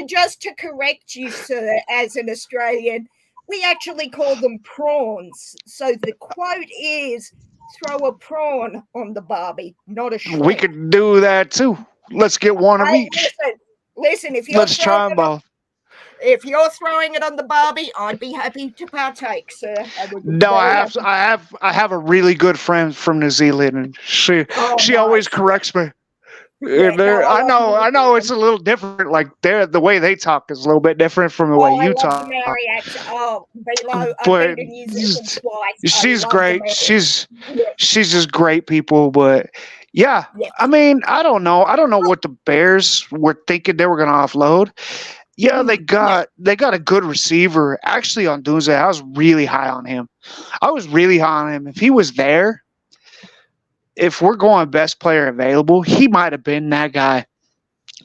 Just to correct you, sir, as an Australian, we actually call them prawns. So the quote is, throw a prawn on the barbie, not a shrimp. We could do that, too. Let's get one of each. Listen, if you're let's try them both. If you're throwing it on the barbie, I'd be happy to partake, sir. I have a really good friend from New Zealand, and she always corrects me. I know it's a little different. Like the way they talk is a little bit different from the way you talk. But she's great. She's just great people, but. Yeah, I mean, I don't know. I don't know what the Bears were thinking they were going to offload. Yeah, they got a good receiver. Actually, on Doomsday, I was really high on him. If he was there, if we're going best player available, he might have been that guy.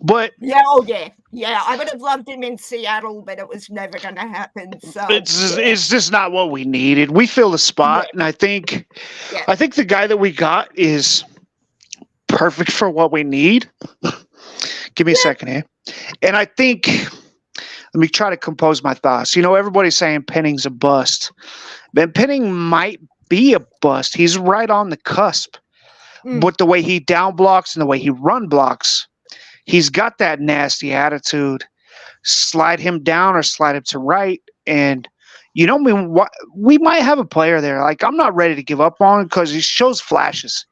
But yeah, oh yeah. I would have loved him in Seattle, but it was never going to happen. So it's just not what we needed. We fill the spot, and I think the guy that we got is perfect for what we need. Give me a second here. And I think, let me try to compose my thoughts. Everybody's saying Penning's a bust. Ben Penning might be a bust. He's right on the cusp. But the way he down blocks and the way he run blocks, he's got that nasty attitude. Slide him down or slide him to right. And, we might have a player there. Like, I'm not ready to give up on him because he shows flashes.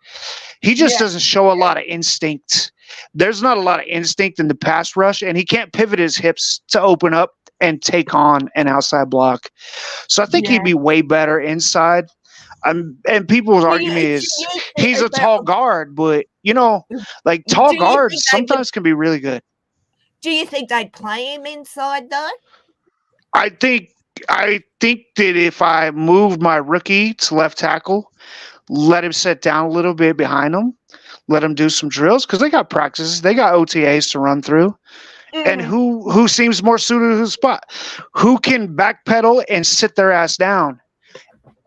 He just doesn't show a lot of instinct. There's not a lot of instinct in the pass rush, and he can't pivot his hips to open up and take on an outside block. So I think he'd be way better inside. And people's argument is he's a tall guard, but, tall guards sometimes can be really good. Do you think they'd play him inside, though? I think that if I moved my rookie to left tackle, let him sit down a little bit behind him, let him do some drills, because they got practices, they got OTAs to run through. And who seems more suited to the spot? Who can backpedal and sit their ass down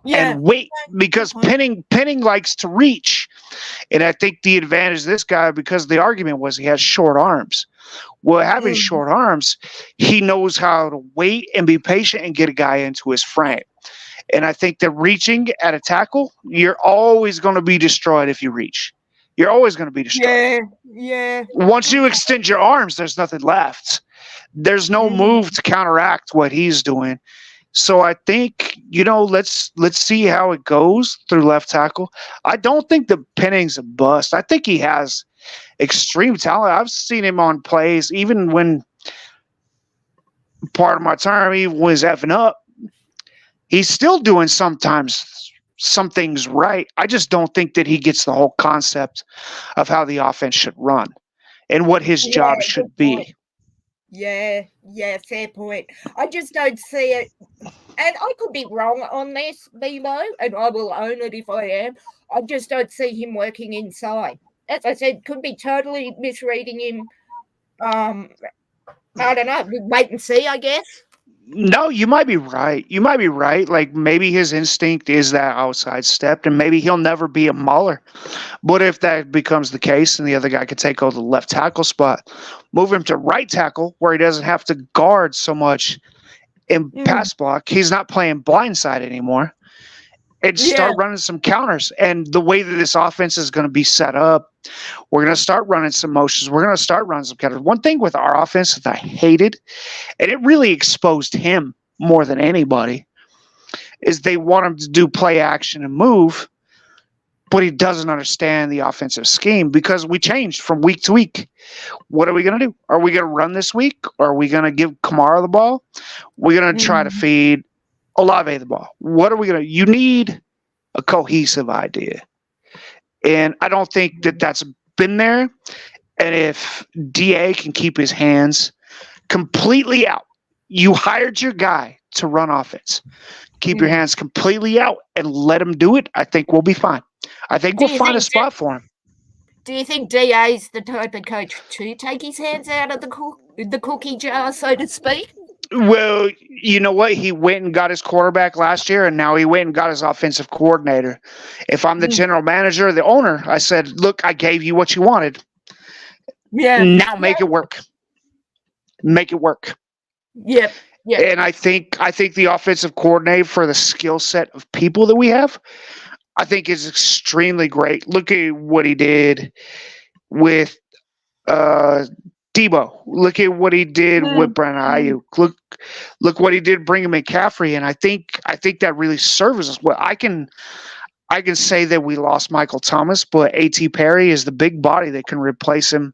and wait? Because Penning likes to reach. And I think the advantage of this guy, because the argument was he has short arms. Well, having short arms, he knows how to wait and be patient and get a guy into his frame. And I think that reaching at a tackle, you're always going to be destroyed if you reach. You're always going to be destroyed. Yeah. Once you extend your arms, there's nothing left. There's no move to counteract what he's doing. So I think, let's see how it goes through left tackle. I don't think the Penning's a bust. I think he has extreme talent. I've seen him on plays, even when part of my term he was effing up. He's still doing sometimes some things right. I just don't think that he gets the whole concept of how the offense should run and what his job should be. Yeah, fair point. I just don't see it. And I could be wrong on this, Lilo, and I will own it if I am. I just don't see him working inside. As I said, could be totally misreading him. I don't know. Wait and see, I guess. No, you might be right. Like, maybe his instinct is that outside step, and maybe he'll never be a mauler. But if that becomes the case and the other guy can take over the left tackle spot, move him to right tackle where he doesn't have to guard so much in pass block. He's not playing blindside anymore. And start running some counters. And the way that this offense is going to be set up, we're going to start running some motions. We're going to start running some counters. One thing with our offense that I hated, and it really exposed him more than anybody, is they want him to do play action and move, but he doesn't understand the offensive scheme because we changed from week to week. What are we going to do? Are we going to run this week? Or are we going to give Kamara the ball? We're going to try to feed Olave the ball. What are we going to? You need a cohesive idea. And I don't think that that's been there. And if DA can keep his hands completely out, you hired your guy to run offense. Keep your hands completely out and let him do it. I think we'll be fine. I think we'll find a spot for him. Do you think DA's the type of coach to take his hands out of the cookie jar, so to speak? Well, you know what? He went and got his quarterback last year, and now he went and got his offensive coordinator. If I'm the general manager or the owner, I said, look, I gave you what you wanted. Yeah. Now make it work. Make it work. Yep. Yeah. And I think the offensive coordinator, for the skill set of people that we have, I think is extremely great. Look at what he did with Debo. Look at what he did with Brandon Ayuk. Look what he did bringing McCaffrey, and I think that really serves us well. I can say that we lost Michael Thomas, but A.T. Perry is the big body that can replace him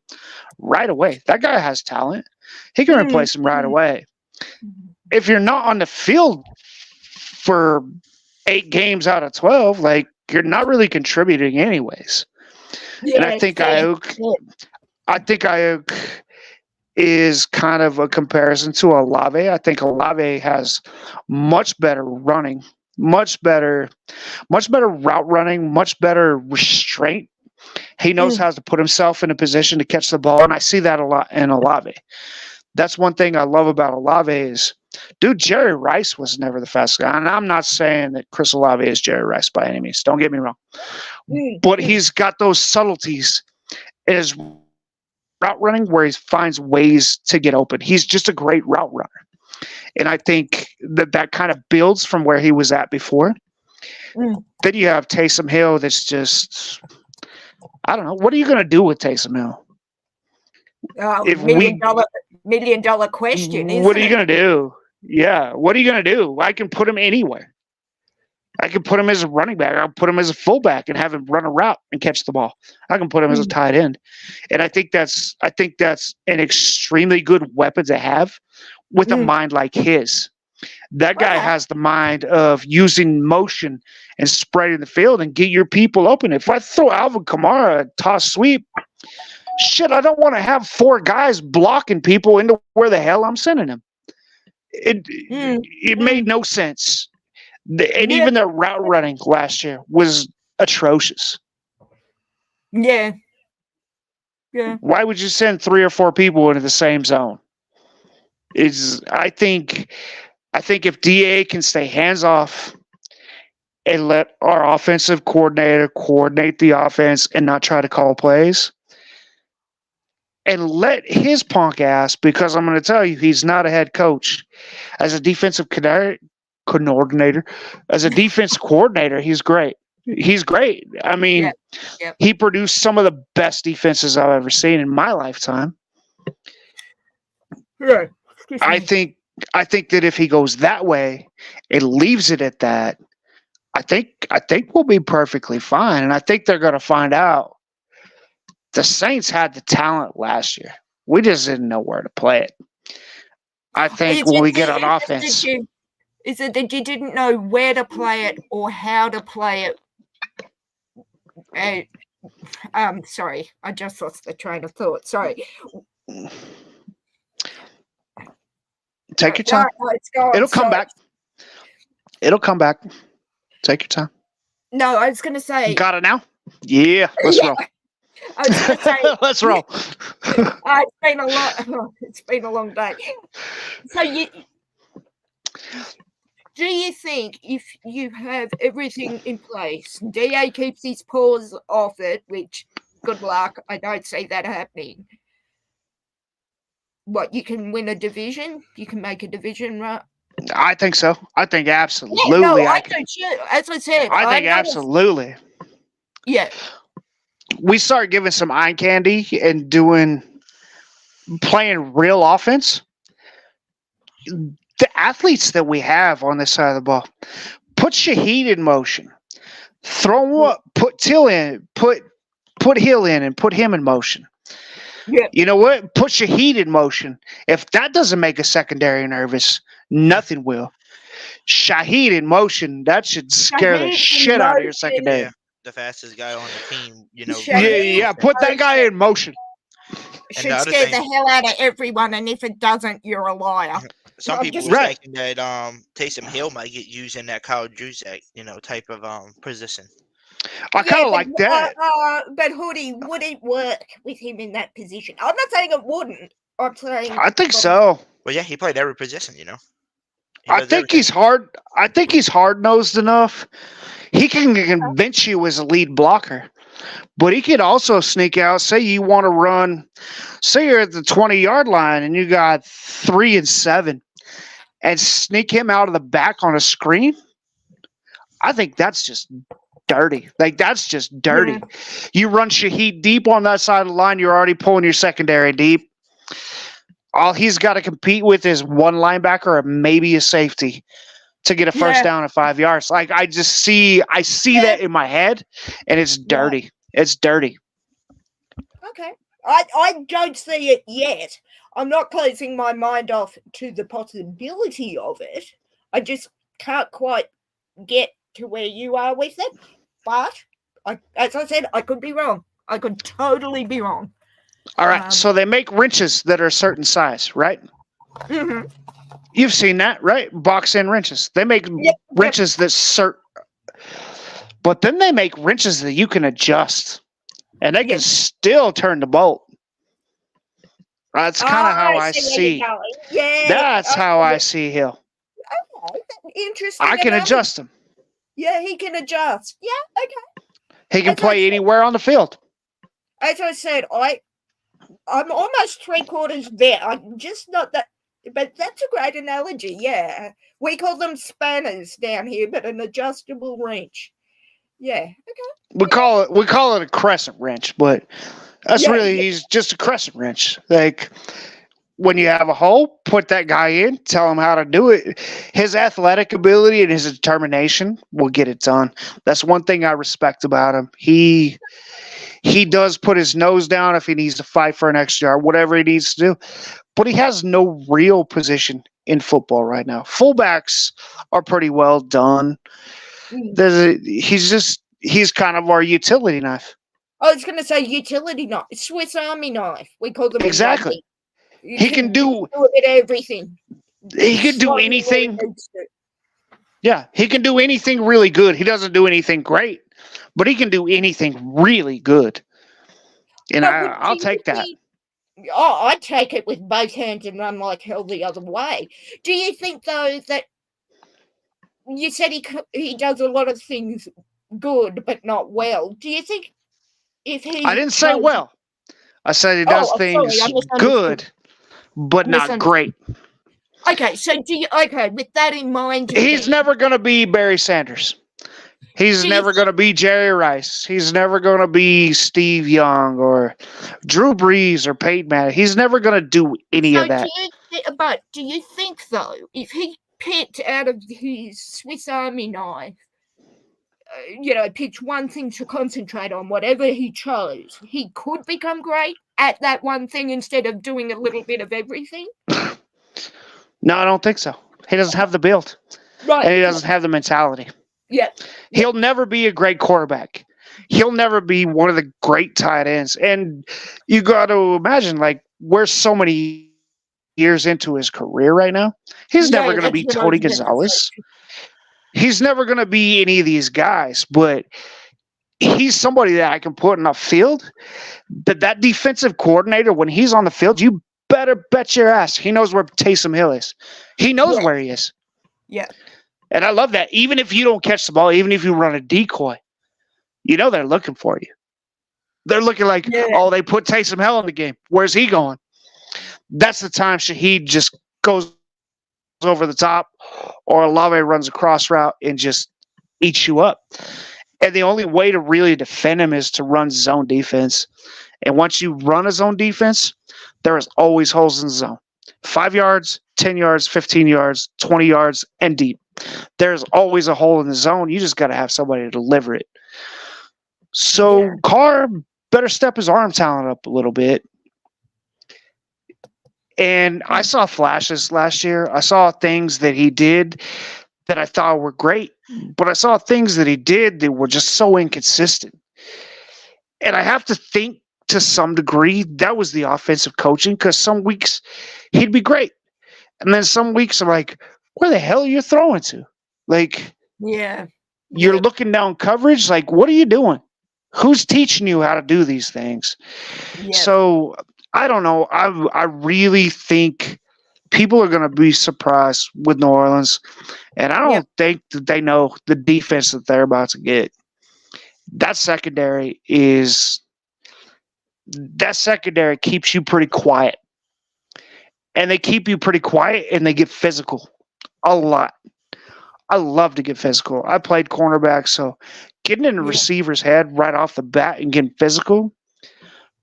right away. That guy has talent. He can replace him right away. If you're not on the field for 8 games out of 12, like, you're not really contributing anyways. Yeah, and I think Ayuk is kind of a comparison to Olave. I think Olave has much better running, much better route running, much better restraint He knows how to put himself in a position to catch the ball, and I see that a lot in Olave. That's one thing I love about Olave is, dude, Jerry Rice was never the fastest guy. And I'm not saying that Chris Olave is Jerry Rice by any means. Don't get me wrong. But he's got those subtleties in his route running where he finds ways to get open. He's just a great route runner. And I think that kind of builds from where he was at before. Then you have Taysom Hill that's just, I don't know. What are you going to do with Taysom Hill? Million dollar question. Isn't What are you going to do? Yeah. What are you going to do? I can put him anywhere. I can put him as a running back. I'll put him as a fullback and have him run a route and catch the ball. I can put him as a tight end. And I think that's an extremely good weapon to have with a mind like his. That guy has the mind of using motion and spreading the field and get your people open. If I throw Alvin Kamara a toss sweep, shit, I don't want to have 4 guys blocking people into where the hell I'm sending them. It made no sense. And even their route running last year was atrocious. Yeah. Why would you send 3 or 4 people into the same zone? I think if DA can stay hands off and let our offensive coordinator coordinate the offense and not try to call plays, and let his punk ass, because I'm going to tell you, he's not a head coach. As a defensive coordinator, as a defense coordinator, he's great. He's great. I mean, he produced some of the best defenses I've ever seen in my lifetime. Right. I think that if he goes that way and leaves it at that, I think we'll be perfectly fine. And I think they're going to find out the Saints had the talent last year. We just didn't know where to play it. I think when we get on offense. Is it that you didn't know where to play it or how to play it? Sorry, I just lost the train of thought. Sorry. Take your time. It'll come back. It'll come back. Take your time. No, I was going to say. Got it now? Yeah, let's roll. I was going to say. Let's roll. It's been a long day. So do you think if you have everything in place, DA keeps his paws off it, which good luck, I don't see that happening. What, you can win a division? You can make a division, right? I think so. I think absolutely. Yeah, no, I do too. As I said, I think absolutely. Yeah. We start giving some eye candy and playing real offense. The athletes that we have on this side of the ball, put Shaheed in motion. Throw him up, put Till in, put Hill in, and put him in motion. Yeah. You know what? Put Shaheed in motion. If that doesn't make a secondary nervous, nothing will. Shaheed in motion, that should scare the shit out of your secondary. Yeah, the fastest guy on the team, you know. Yeah, put that guy in motion. Should scare the hell out of everyone, and if it doesn't, you're a liar. Some people are thinking that Taysom Hill might get used in that Kyle Juszczyk, type of position. I kind of like that. But Hoodie, would it work with him in that position? I'm not saying it wouldn't. I'm saying I think so. Well, yeah, he played every position, I think he's hard. I think he's hard-nosed enough. He can convince you as a lead blocker, but he could also sneak out. Say you want to run. Say you're at the 20-yard line and you got 3 and 7, and sneak him out of the back on a screen. I think that's just dirty. That's just dirty. Yeah. You run Shaheed deep on that side of the line, you're already pulling your secondary deep. All he's got to compete with is one linebacker or maybe a safety to get a first down at 5 yards. I see that in my head, and it's dirty. Yeah. It's dirty. Okay. I don't see it yet. I'm not closing my mind off to the possibility of it. I just can't quite get to where you are with it. But, as I said, I could be wrong. I could totally be wrong. All right, so they make wrenches that are a certain size, right? Mm-hmm. You've seen that, right? Box-in wrenches. They make wrenches that but then they make wrenches that you can adjust. and they can still turn the bolt. That's kind of how I see where see. you're going. Yeah. That's how I see Hill. Okay, interesting. I can analogy. adjust him. Yeah, he can adjust. Yeah, okay. He can play anywhere on the field. As I said, I'm almost 3/4 there. I'm just not that, but that's a great analogy. Yeah, we call them spanners down here, but an adjustable wrench. Yeah, okay. We call it a crescent wrench, but that's he's just a crescent wrench. Like when you have a hole, put that guy in, tell him how to do it. His athletic ability and his determination will get it done. That's one thing I respect about him. He does put his nose down if he needs to fight for an extra yard, whatever he needs to do. But he has no real position in football right now. Fullbacks are pretty well done. He's kind of our utility knife. I was going to say utility knife, Swiss Army knife. We call them exactly. He can do a bit of everything. He can do anything. Yeah, he can do anything really good. He doesn't do anything great, but he can do anything really good. And I'll take that. Oh, I'd take it with both hands and run like hell the other way. Do you think, though, that you said he does a lot of things good but not well? Do you think if he... I didn't say well. I said he does things good but not great. Okay, so with that in mind... He's never going to be Barry Sanders. He's never going to be Jerry Rice. He's never going to be Steve Young or Drew Brees or Peyton Manning. He's never going to do any of that. But do you think, though, if he picked out of his Swiss Army knife, picked one thing to concentrate on, whatever he chose, he could become great at that one thing instead of doing a little bit of everything? No, I don't think so. He doesn't have the build. Right. And he doesn't have the mentality. Yeah. He'll never be a great quarterback. He'll never be one of the great tight ends. And you got to imagine, like, we're so many years into his career right now. He's never going to be Tony Gonzalez. He's never going to be any of these guys, but he's somebody that I can put in a field that defensive coordinator, when he's on the field, you better bet your ass he knows where Taysom Hill is. He knows where he is. Yeah. And I love that. Even if you don't catch the ball, even if you run a decoy, they're looking for you. They're looking like, oh, they put Taysom Hill in the game. Where's he going? That's the time Shaheed just goes over the top, or Olave runs a cross route and just eats you up. And the only way to really defend him is to run zone defense. And once you run a zone defense, there is always holes in the zone. 5 yards, 10 yards, 15 yards, 20 yards, and deep. There's always a hole in the zone. You just got to have somebody to deliver it. So Carr better step his arm talent up a little bit. And I saw flashes last year. I saw things that he did that I thought were great. But I saw things that he did that were just so inconsistent. And I have to think to some degree that was the offensive coaching, because some weeks he'd be great. And then some weeks I'm like, where the hell are you throwing to? Like, you're looking down coverage. Like, what are you doing? Who's teaching you how to do these things? So I don't know. I really think people are going to be surprised with New Orleans. And I don't think that they know the defense that they're about to get. That secondary keeps you pretty quiet. And they keep you pretty quiet, and they get physical a lot. I love to get physical. I played cornerback, so getting in a receiver's head right off the bat and getting physical,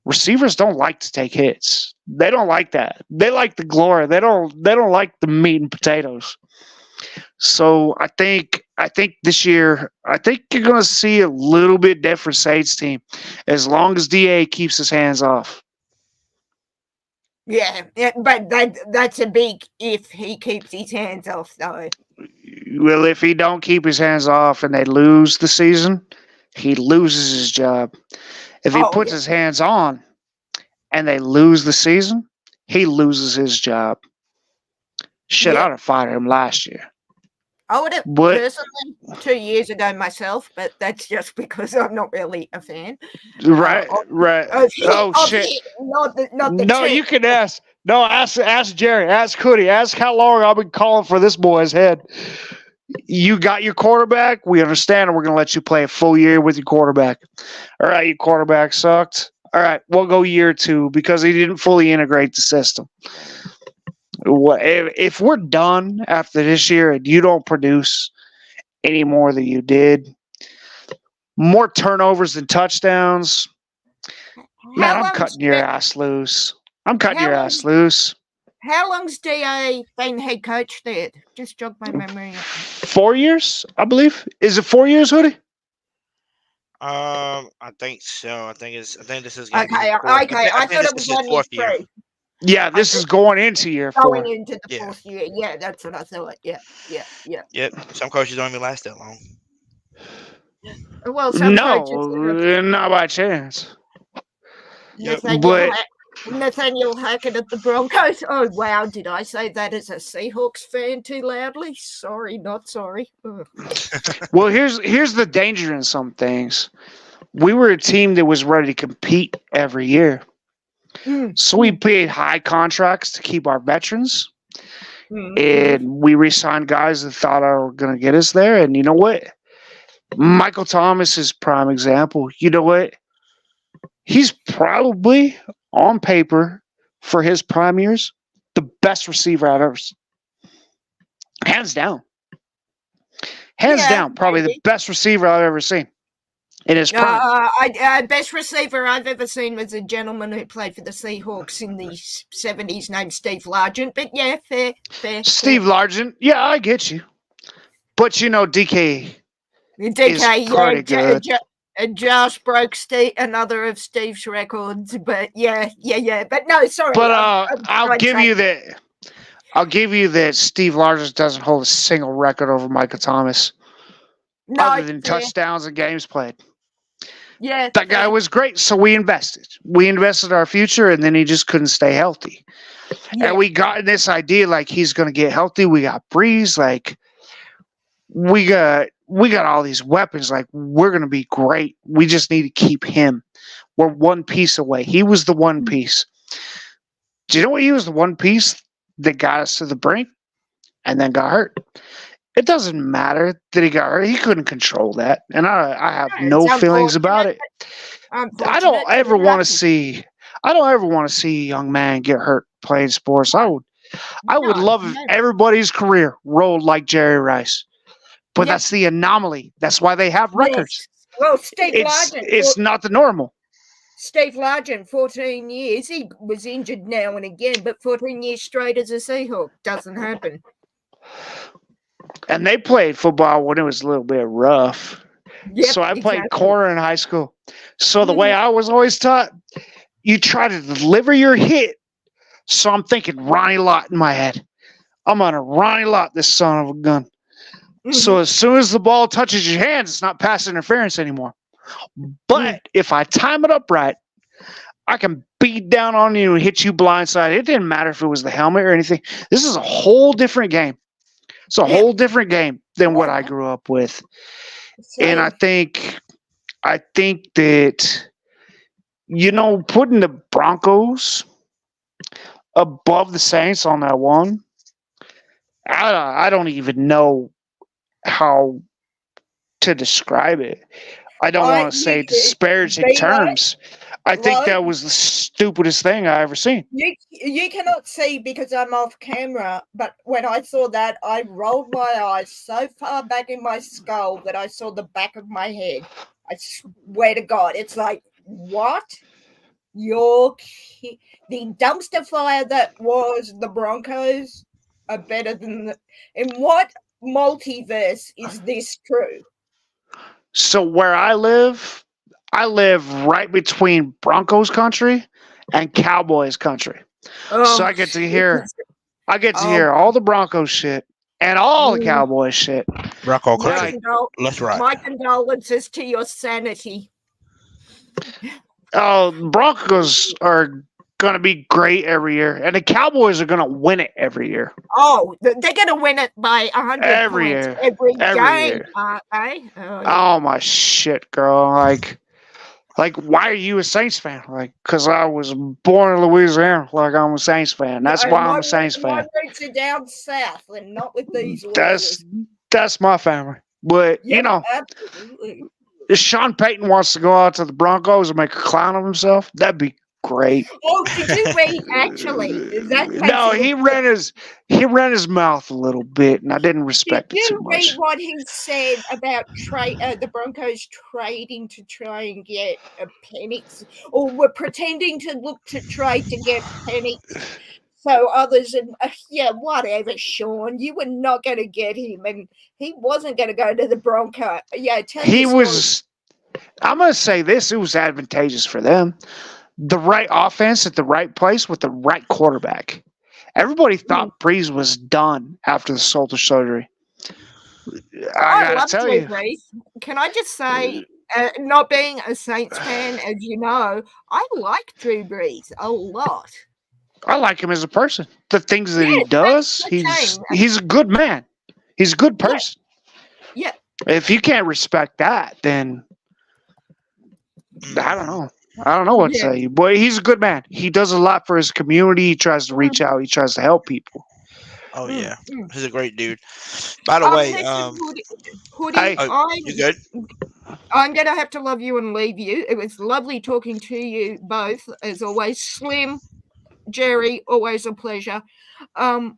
receivers don't like to take hits. They don't like that. They like the glory. They don't like the meat and potatoes. So I think this year, I think you're going to see a little bit different Saints team as long as DA keeps his hands off. Yeah, but that's a big if he keeps his hands off, though. Well, if he don't keep his hands off and they lose the season, he loses his job. If he puts his hands on and they lose the season, he loses his job. Shit, I'd have fired him last year. I would have But- personally 2 years ago myself, but that's just because I'm not really a fan. Right, right. Of him, Oh of shit. him, not the No, team. you can ask. No, ask Jerry, ask Hoodie, ask how long I've been calling for this boy's head. You got your quarterback. We understand, and we're going to let you play a full year with your quarterback. All right, your quarterback sucked. All right, we'll go year 2 because he didn't fully integrate the system. If we're done after this year and you don't produce any more than you did, more turnovers than touchdowns, man, I'm cutting your ass loose. I'm cutting your ass loose. How long's DA been head coach there? Just jog my memory. 4 years, I believe. Is it 4 years, Hoodie? I think so. I think this is Okay, gonna be okay. I thought this it was is his on year fourth year. 3. Yeah, this is going into year 4. Going into the 4th year. Yeah, that's what I thought. Yeah. Yep. Some coaches don't even last that long. Well, some No, coaches. not by chance. Nathaniel Hackett at the Broncos. Oh, wow. Did I say that as a Seahawks fan too loudly? Sorry, not sorry. Ugh. Well, here's the danger in some things. We were a team that was ready to compete every year. So we paid high contracts to keep our veterans. And we re-signed guys that thought were going to get us there. And you know what? Michael Thomas is prime example. You know what? He's probably, on paper, for his prime years, the best receiver I've ever seen. Hands down. Hands down, probably the best receiver I've ever seen in his prime. Best receiver I've ever seen was a gentleman who played for the Seahawks in the 70s named Steve Largent. But yeah, fair. Steve Largent, yeah, I get you. But you know, DK is pretty good. Josh broke another of Steve's records, but yeah. But no, sorry. But I'll give you that. I'll give you that Steve Largent doesn't hold a single record over Michael Thomas, other than touchdowns and games played. Yeah, that guy was great. So we invested. We invested our future, and then he just couldn't stay healthy. Yeah. And we got this idea like he's going to get healthy. We got Breeze, like we got all these weapons. Like we're going to be great. We just need to keep him. We're one piece away. He was the one piece. Do you know what? He was the one piece that got us to the brink, and then got hurt. It doesn't matter that he got hurt. He couldn't control that. And I have no feelings about it. I don't ever want to see a young man get hurt playing sports. I would love if everybody's career rolled like Jerry Rice. But that's the anomaly. That's why they have records. Well, Steve Largent. It's not the normal. Steve Largent, 14 years. He was injured now and again, but 14 years straight as a Seahawk doesn't happen. And they played football when it was a little bit rough. Yep, so I played corner in high school. So the way I was always taught, you try to deliver your hit. So I'm thinking Ronnie Lott in my head. I'm on a Ronnie Lott, this son of a gun. So as soon as the ball touches your hands, it's not pass interference anymore. But if I time it up right, I can beat down on you and hit you blindside. It didn't matter if it was the helmet or anything. This is a whole different game. It's a whole different game than what I grew up with. And I think that, you know, putting the Broncos above the Saints on that one, I don't even know how to describe it. I don't want to say disparaging terms. I think that was the stupidest thing I ever seen. You cannot see because I'm off camera, but when I saw that, I rolled my eyes so far back in my skull that I saw the back of my head. I swear to God, it's like, what? The dumpster fire that was the Broncos are better than in what multiverse is this true? So where I live right between Broncos country and Cowboys country. So I get to hear all the Broncos shit and all the Cowboys shit. Bronco country. Let's ride. My condolences to your sanity. Broncos are going to be great every year, and the Cowboys are going to win it every year. Oh, they're going to win it by 100 Every points year. every Every game, year. aren't they? Oh, yeah. Oh my shit, girl! Like, why are you a Saints fan? Like, because I was born in Louisiana. Like, I'm a Saints fan. That's why I'm a Saints My fan. roots are down south and not with these losers. That's my family. But Yeah, you know, absolutely. if Sean Payton wants to go out to the Broncos and make a clown of himself, that'd be great. Oh, did you read actually? That makes No, it he look ran his mouth a little bit, and I didn't respect Did it too you read much. what he said about the Broncos trading to try and get a Penix, or were pretending to look to trade to get Penix? So others, and yeah, whatever, Sean, you were not going to get him, and he wasn't going to go to the Broncos. Yeah, tell He your story. was. I'm gonna say this: it was advantageous for them. The right offense at the right place with the right quarterback. Everybody thought Breeze was done after the shoulder surgery. I love gotta tell Drew you, Brees. Can I just say, not being a Saints fan, as you know, I like Drew Brees a lot. I like him as a person. The things that he Yes, does, that's the same. he's a good man. He's a good person. Yeah. If you can't respect that, then I don't know. I don't know what to Yeah. say. But he's a good man. He does a lot for his community. He tries to reach out. He tries to help people. Oh yeah, he's a great dude. By the way, listen, Hoodie, you good? I'm going to have to love you and leave you. It was lovely talking to you both, as always. Slim, Jerry, always a pleasure. I'm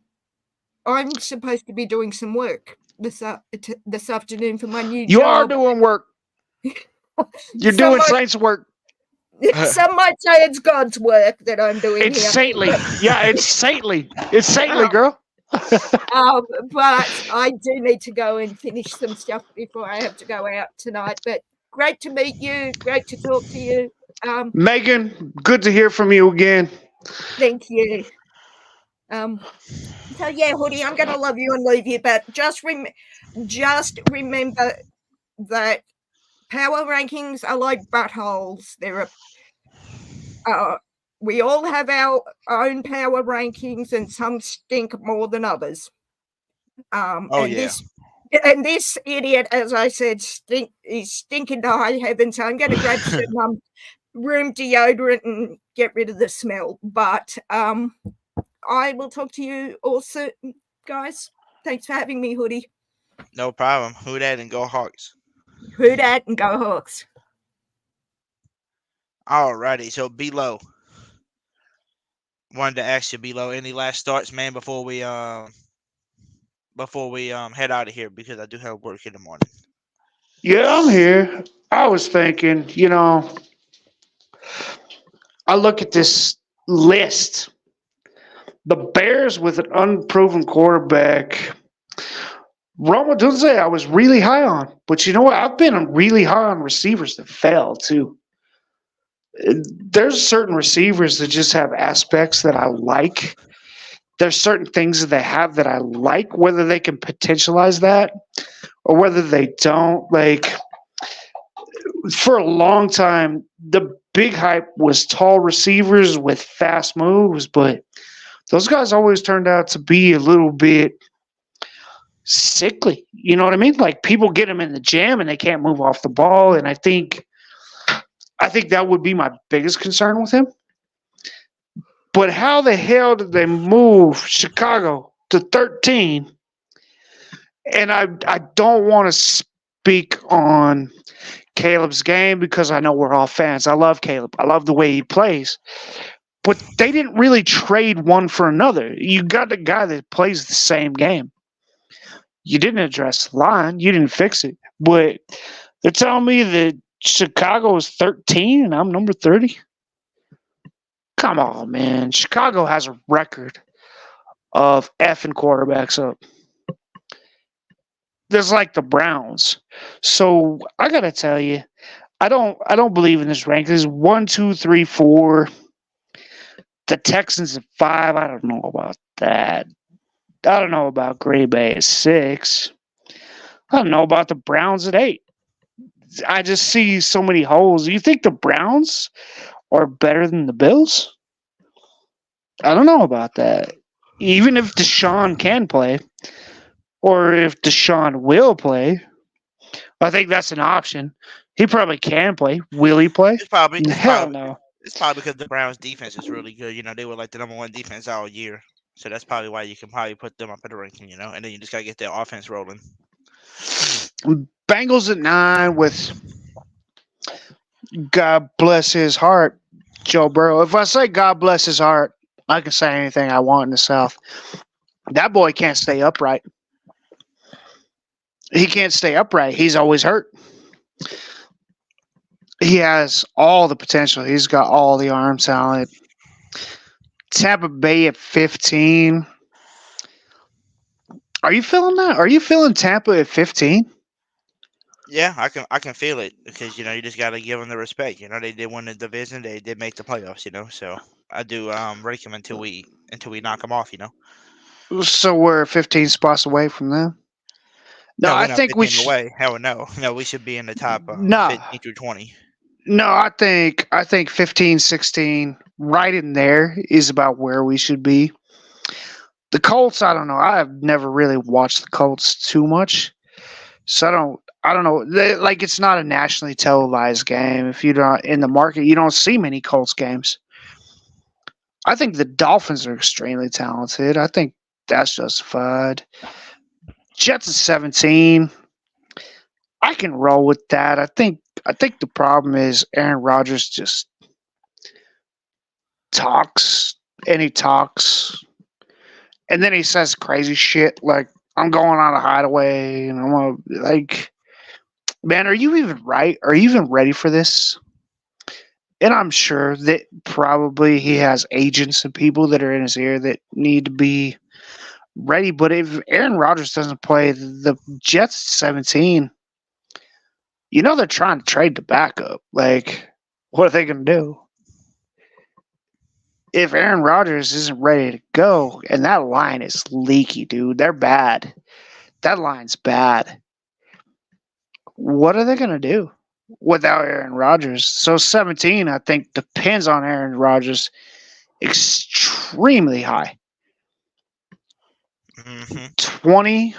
supposed to be doing some work this afternoon for my new job. You are doing work. You're doing Saints work. Some might say it's God's work that I'm doing It's here. saintly. Yeah, it's saintly. It's saintly, girl. But I do need to go and finish some stuff before I have to go out tonight. But great to meet you. Great to talk to you. Megan, good to hear from you again. Thank you. So yeah, Hoodie, I'm going to love you and leave you, but just remember that power rankings are like buttholes. We all have our own power rankings, and some stink more than others. This idiot, as I said, is stinking to high heaven. So I'm going to grab some room deodorant and get rid of the smell. But I will talk to you all soon, guys. Thanks for having me, Hoodie. No problem. Who that and go Hawks. Who dat and go Hawks. Alrighty, so below. Wanted to ask you, below, any last thoughts, man, before we head out of here, because I do have work in the morning. Yeah, I'm here. I was thinking, I look at this list. The Bears with an unproven quarterback. Roma Dunze, I was really high on. But you know what? I've been really high on receivers that fail, too. There's certain receivers that just have aspects that I like. There's certain things that they have that I like, whether they can potentialize that or whether they don't. Like, for a long time, the big hype was tall receivers with fast moves, but those guys always turned out to be a little bit sickly. You know what I mean? Like, people get them in the gym and they can't move off the ball, and I think that would be my biggest concern with him. But how the hell did they move Chicago to 13? And I don't want to speak on Caleb's game because I know we're all fans. I love Caleb. I love the way he plays. But they didn't really trade one for another. You got the guy that plays the same game. You didn't address the line. You didn't fix it. But they're telling me that Chicago is 13 and I'm number 30. Come on, man. Chicago has a record of effing quarterbacks up. There's like the Browns. So I gotta tell you, I don't believe in this rank. There's 1, 2, 3, 4. The Texans at 5. I don't know about that. I don't know about Green Bay at 6. I don't know about the Browns at 8. I just see so many holes. You think the Browns are better than the Bills? I don't know about that. Even if Deshaun can play, or if Deshaun will play, I think that's an option. He probably can play. Will he play? Hell no. It's probably because the Browns' defense is really good. You know, they were like the #1 defense all year, so that's probably why you can probably put them up at the ranking. You know, and then you just gotta get their offense rolling. Bengals at 9 with, God bless his heart, Joe Burrow. If I say God bless his heart, I can say anything I want in the South. That boy can't stay upright. He can't stay upright. He's always hurt. He has all the potential. He's got all the arm talent. Tampa Bay at 15. Are you feeling that? Are you feeling Tampa at 15? Yeah, I can feel it because you know you just gotta give them the respect. You know, they did win the division. They did make the playoffs. You know, so I do rate them until we knock them off. You know. So we're 15 spots away from them. No, I think we should. Away. Hell no, no, we should be in the top 15 through 20. No, I think 15, 16, right in there is about where we should be. The Colts, I don't know. I've never really watched the Colts too much, so I don't know. Like, it's not a nationally televised game. If you're not in the market, you don't see many Colts games. I think the Dolphins are extremely talented. I think that's justified. Jets at 17. I can roll with that. I think the problem is Aaron Rodgers just talks, and he talks, and then he says crazy shit like, I'm going on a hideaway, and I'm gonna, like, man, are you even right? Are you even ready for this? And I'm sure that probably he has agents and people that are in his ear that need to be ready. But if Aaron Rodgers doesn't play, the Jets 17, you know they're trying to trade the backup. Like, what are they going to do? If Aaron Rodgers isn't ready to go, and that line is leaky, dude, they're bad. That line's bad. What are they going to do without Aaron Rodgers? So 17, I think, depends on Aaron Rodgers extremely high. 20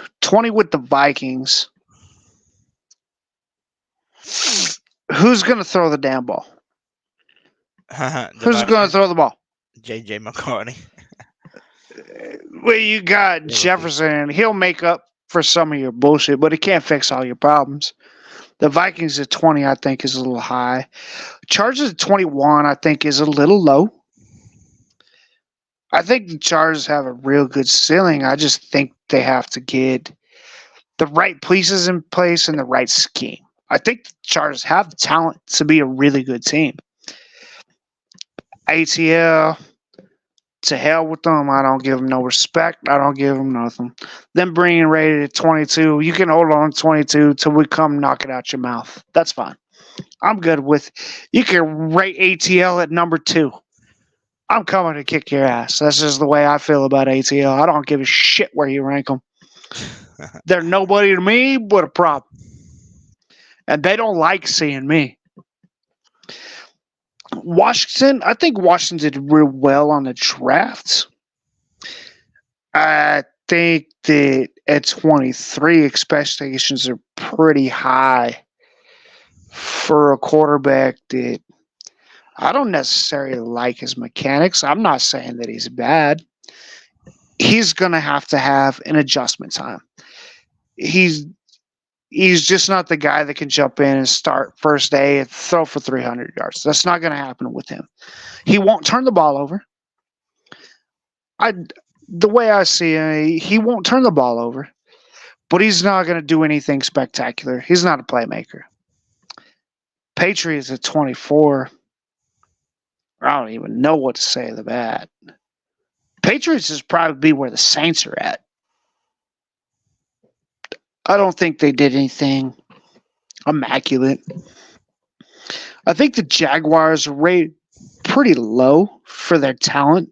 with the Vikings. Who's going to throw the damn ball? Who's going to throw the ball? J.J. McCartney. Well, you got Jefferson. He'll make up for some of your bullshit, but he can't fix all your problems. The Vikings at 20, I think, is a little high. Chargers at 21, I think, is a little low. I think the Chargers have a real good ceiling. I just think they have to get the right pieces in place and the right scheme. I think the Chargers have the talent to be a really good team. ATL, to hell with them. I don't give them no respect. I don't give them nothing. Them bringing rated at 22. You can hold on to 22 till we come knock it out your mouth. That's fine. I'm good with. You can rate ATL at number 2. I'm coming to kick your ass. That's just the way I feel about ATL. I don't give a shit where you rank them. They're nobody to me but a problem. And they don't like seeing me. Washington, I think Washington did real well on the draft. I think that at 23, expectations are pretty high for a quarterback that I don't necessarily like his mechanics. I'm not saying that he's bad. He's going to have an adjustment time. He's just not the guy that can jump in and start first day and throw for 300 yards. That's not going to happen with him. He won't turn the ball over. The way I see it, he won't turn the ball over, but he's not going to do anything spectacular. He's not a playmaker. Patriots at 24. I don't even know what to say to that. Patriots is probably where the Saints are at. I don't think they did anything immaculate. I think the Jaguars are rated pretty low for their talent.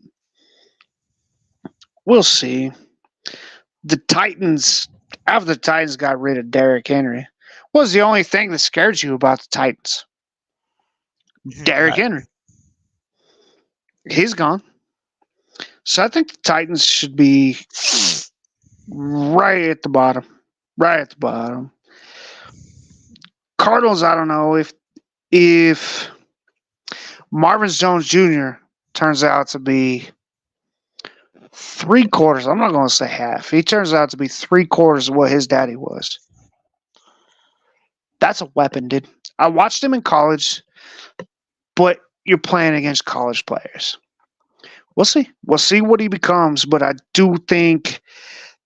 We'll see. The Titans, after the Titans got rid of Derrick Henry, what was the only thing that scared you about the Titans? Derrick Henry. He's gone. So I think the Titans should be right at the bottom. Right at the bottom. Cardinals, I don't know if Marvin Jones Jr. turns out to be 3/4. I'm not going to say half. He turns out to be 3/4 of what his daddy was. That's a weapon, dude. I watched him in college, but you're playing against college players. We'll see. We'll see what he becomes, but I do think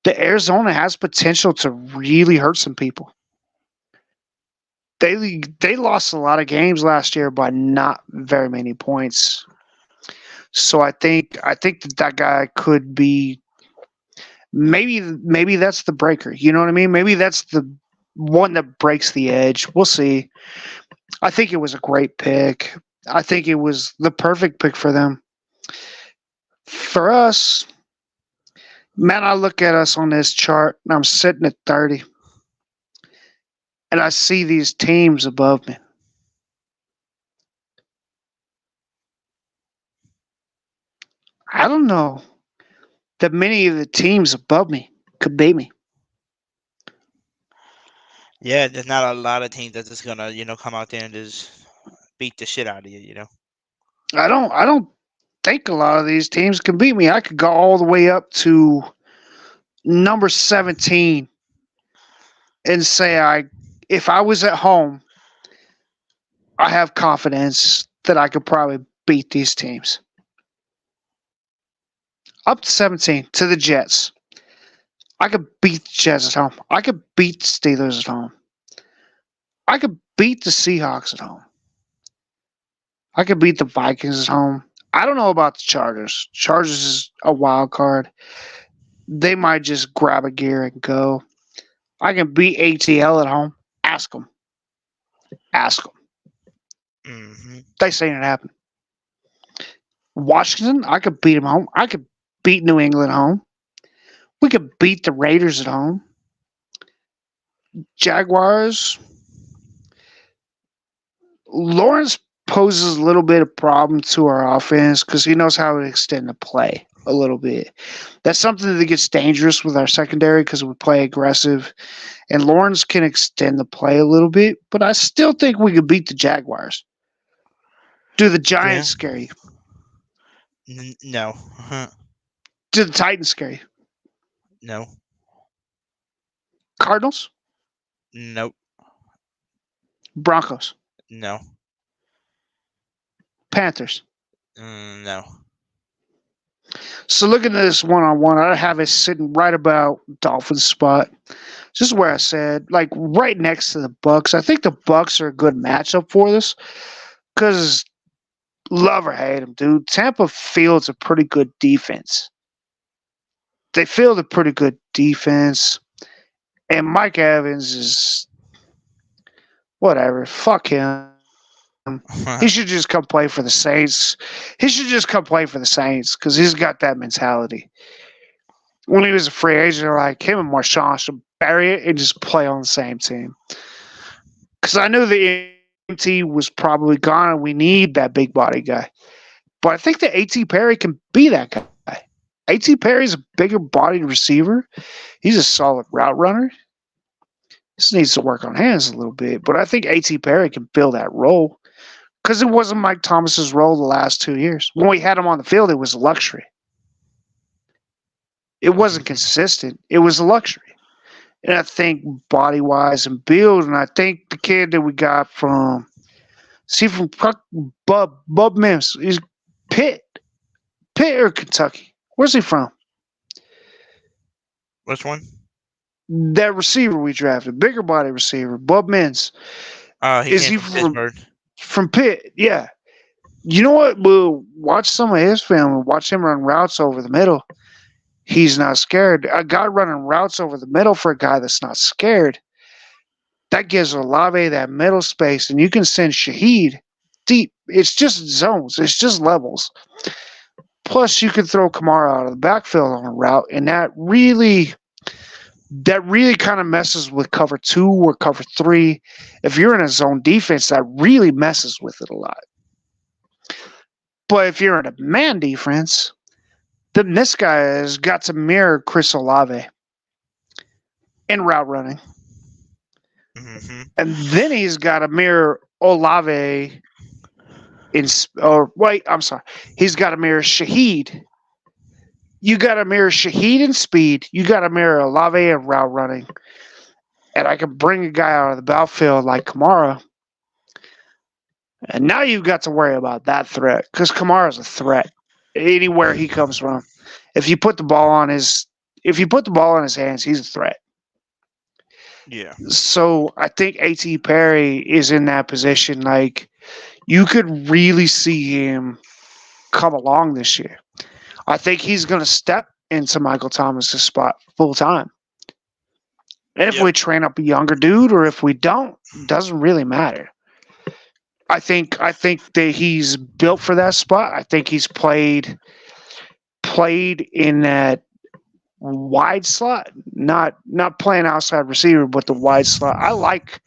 the Arizona has potential to really hurt some people. They lost a lot of games last year by not very many points. So I think that guy could be maybe that's the breaker. You know what I mean? Maybe that's the one that breaks the edge. We'll see. I think it was a great pick. I think it was the perfect pick for them. For us, man, I look at us on this chart and I'm sitting at 30. And I see these teams above me. I don't know that many of the teams above me could beat me. Yeah, there's not a lot of teams that's just gonna, come out there and just beat the shit out of you, I don't think a lot of these teams can beat me. I could go all the way up to number 17 and say if I was at home, I have confidence that I could probably beat these teams. Up to 17 to the Jets. I could beat the Jets at home. I could beat the Steelers at home. I could beat the Seahawks at home. I could beat the Vikings at home. I don't know about the Chargers. Chargers is a wild card. They might just grab a gear and go. I can beat ATL at home. Ask them. Ask them. Mm-hmm. They seen it happen. Washington, I could beat them home. I could beat New England at home. We could beat the Raiders at home. Jaguars. Lawrence poses a little bit of problem to our offense because he knows how to extend the play a little bit. That's something that gets dangerous with our secondary because we play aggressive. And Lawrence can extend the play a little bit, but I still think we could beat the Jaguars. Do the Giants scare you? No. Do the Titans scare you? No. Cardinals? Nope. Broncos? No. Panthers? No. So looking at this one-on-one, I have it sitting right about Dolphins spot. Just where I said, like right next to the Bucks. I think the Bucks are a good matchup for this because love or hate them, dude. Tampa fields a pretty good defense. They field a pretty good defense. And Mike Evans is whatever. Fuck him. He should just come play for the Saints. He should just come play for the Saints because he's got that mentality. When he was a free agent, like him and Marshawn should bury it and just play on the same team. Because I knew the MT was probably gone and we need that big body guy. But I think that A.T. Perry can be that guy. A.T. Perry's a bigger bodied receiver. He's a solid route runner. Just needs to work on hands a little bit. But I think A.T. Perry can fill that role. Because it wasn't Mike Thomas's role the last 2 years. When we had him on the field, it was a luxury. It wasn't consistent. It was a luxury. And I think body-wise and build, and I think the kid that we got from Bub Mims, he's Pitt or Kentucky. Where's he from? Which one? That receiver we drafted, bigger body receiver, Bub Mims. Is he from Pittsburgh? From Pitt, yeah. You know what? We'll watch some of his film and watch him run routes over the middle. He's not scared. A guy running routes over the middle for a guy that's not scared, that gives Olave that middle space, and you can send Shaheed deep. It's just zones. It's just levels. Plus, you can throw Kamara out of the backfield on a route, and that really kind of messes with cover 2 or cover 3. If you're in a zone defense, that really messes with it a lot. But if you're in a man defense, then this guy has got to mirror Chris Olave in route running. Mm-hmm. And then he's got to mirror Olave he's got to mirror Shaheed. You got to mirror Shaheed in speed. You got to mirror Olave in route running. And I can bring a guy out of the backfield like Kamara. And now you've got to worry about that threat because Kamara's a threat anywhere he comes from. If you put the ball on his hands, he's a threat. Yeah. So I think A.T. Perry is in that position. Like, you could really see him come along this year. I think he's going to step into Michael Thomas's spot full time. And if we train up a younger dude or if we don't, doesn't really matter. I think that he's built for that spot. I think he's played in that wide slot, not playing outside receiver, but the wide slot. I like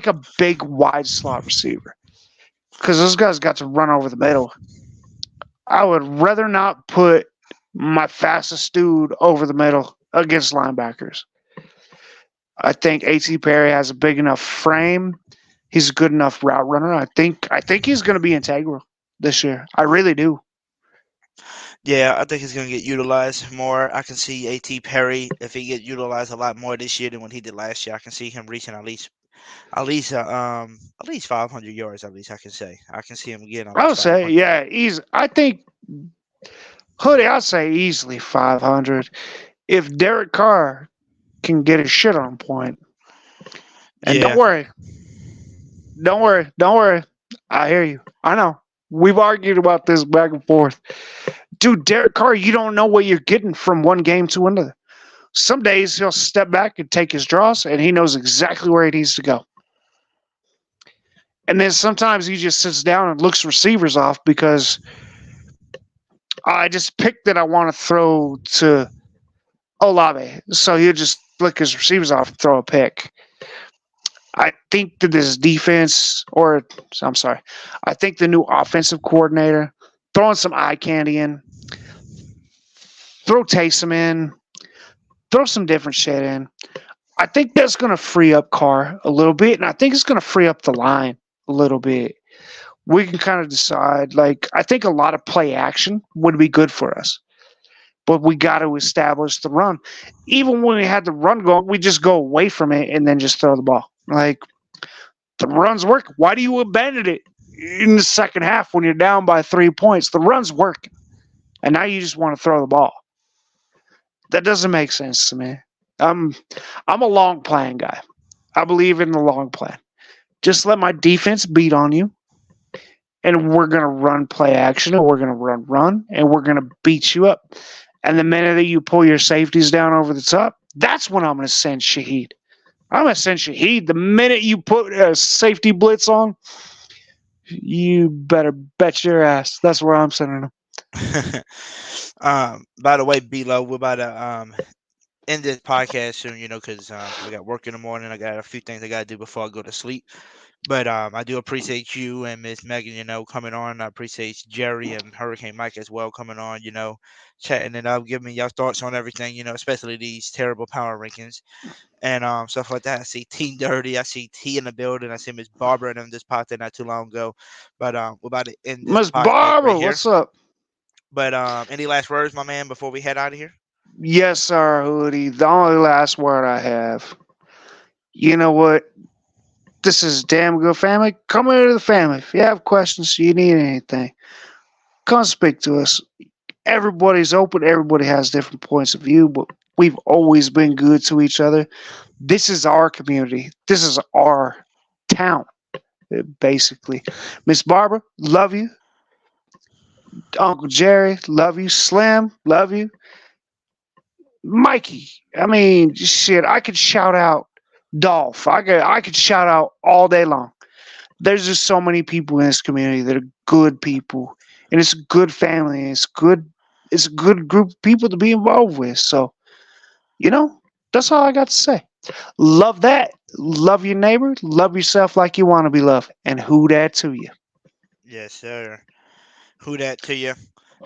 a big wide slot receiver because those guys got to run over the middle. I would rather not put my fastest dude over the middle against linebackers. I think A.T. Perry has a big enough frame. He's a good enough route runner. I think he's going to be integral this year. I really do. Yeah, I think he's going to get utilized more. I can see A.T. Perry, if he get utilized a lot more this year than what he did last year, I can see him reaching at least 500 yards. At least I can say. I can see him getting. I would say, yeah, I think Hoodie, I'd say easily 500. If Derek Carr can get his shit on point, and don't worry. I hear you. I know. We've argued about this back and forth. Dude, Derek Carr, you don't know what you're getting from one game to another. Some days he'll step back and take his draws, and he knows exactly where he needs to go. And then sometimes he just sits down and looks receivers off because I just picked that I want to throw to Olave. So he'll just flick his receivers off and throw a pick. I think that this defense, I think the new offensive coordinator, throwing some eye candy in, throw Taysom in, throw some different shit in. I think that's going to free up Carr a little bit, and I think it's going to free up the line a little bit. We can kind of decide, I think a lot of play action would be good for us. But we got to establish the run. Even when we had the run going, we just go away from it and then just throw the ball. The run's working. Why do you abandon it in the second half when you're down by 3 points? The run's working. And now you just want to throw the ball. That doesn't make sense to me. I'm a long plan guy. I believe in the long plan. Just let my defense beat on you. And we're going to run play action, or we're going to run, and we're going to beat you up. And the minute that you pull your safeties down over the top, that's when I'm going to send Shaheed. I'm going to send Shaheed. The minute you put a safety blitz on, you better bet your ass. That's where I'm sending them. By the way, B-Lo, we're about to end this podcast soon, because we got work in the morning. I got a few things I got to do before I go to sleep. But I do appreciate you and Miss Megan, coming on. I appreciate Jerry and Hurricane Mike as well coming on, chatting it up, giving me your thoughts on everything, especially these terrible power rankings and stuff like that. I see Team Dirty. I see T in the building. I see Miss Barbara and them just popped in not too long ago. But we're about to end this Miss podcast Barbara, right here. what's up? But any last words, my man, before we head out of here? Yes, sir, Hoodie. The only last word I have. You know what? This is Damn Good Family. Come into the family. If you have questions, you need anything, come speak to us. Everybody's open. Everybody has different points of view, but we've always been good to each other. This is our community. This is our town, basically. Miss Barbara, love you. Uncle Jerry, love you. Slim, love you. Mikey, shit, I could shout out Dolph. I could shout out all day long. There's just so many people in this community that are good people, and it's a good family. It's a good group of people to be involved with. So, that's all I got to say. Love that. Love your neighbor. Love yourself like you want to be loved. And who that to you? Yes, sir. Who that to you?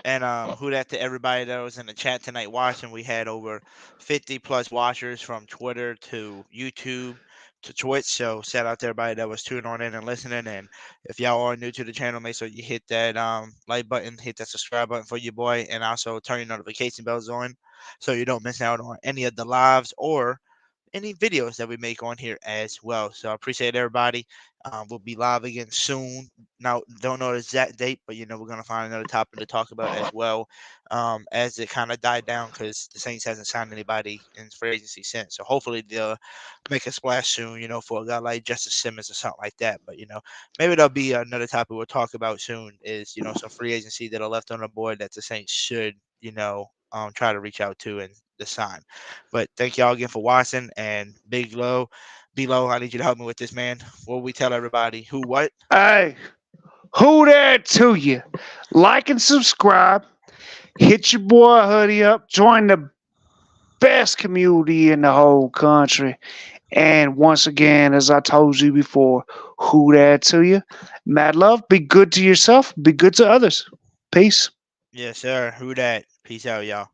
And who that to everybody that was in the chat tonight watching. We had over 50 plus watchers from Twitter to YouTube to Twitch. So shout out to everybody that was tuning on in and listening. And if y'all are new to the channel, make sure you hit that like button, hit that subscribe button for your boy, and also turn your notification bells on so you don't miss out on any of the lives or any videos that we make on here as well. So I appreciate everybody. We'll be live again soon. Now, don't know the exact date, but we're gonna find another topic to talk about as well, as it kind of died down because the Saints hasn't signed anybody in free agency since. So hopefully they'll make a splash soon, for a guy like Justice Simmons or something like that. But maybe there'll be another topic we'll talk about soon. Is some free agency that are left on the board that the Saints should try to reach out to and sign. But thank y'all again for watching. And Big Low, B-Low, I need you to help me with this, man. What we tell everybody? Who what? Hey, who that to you? Like and subscribe. Hit your boy Hoodie up. Join the best community in the whole country. And once again, as I told you before, who that to you? Mad love. Be good to yourself. Be good to others. Peace. Yes, sir. Who that? Peace out, y'all.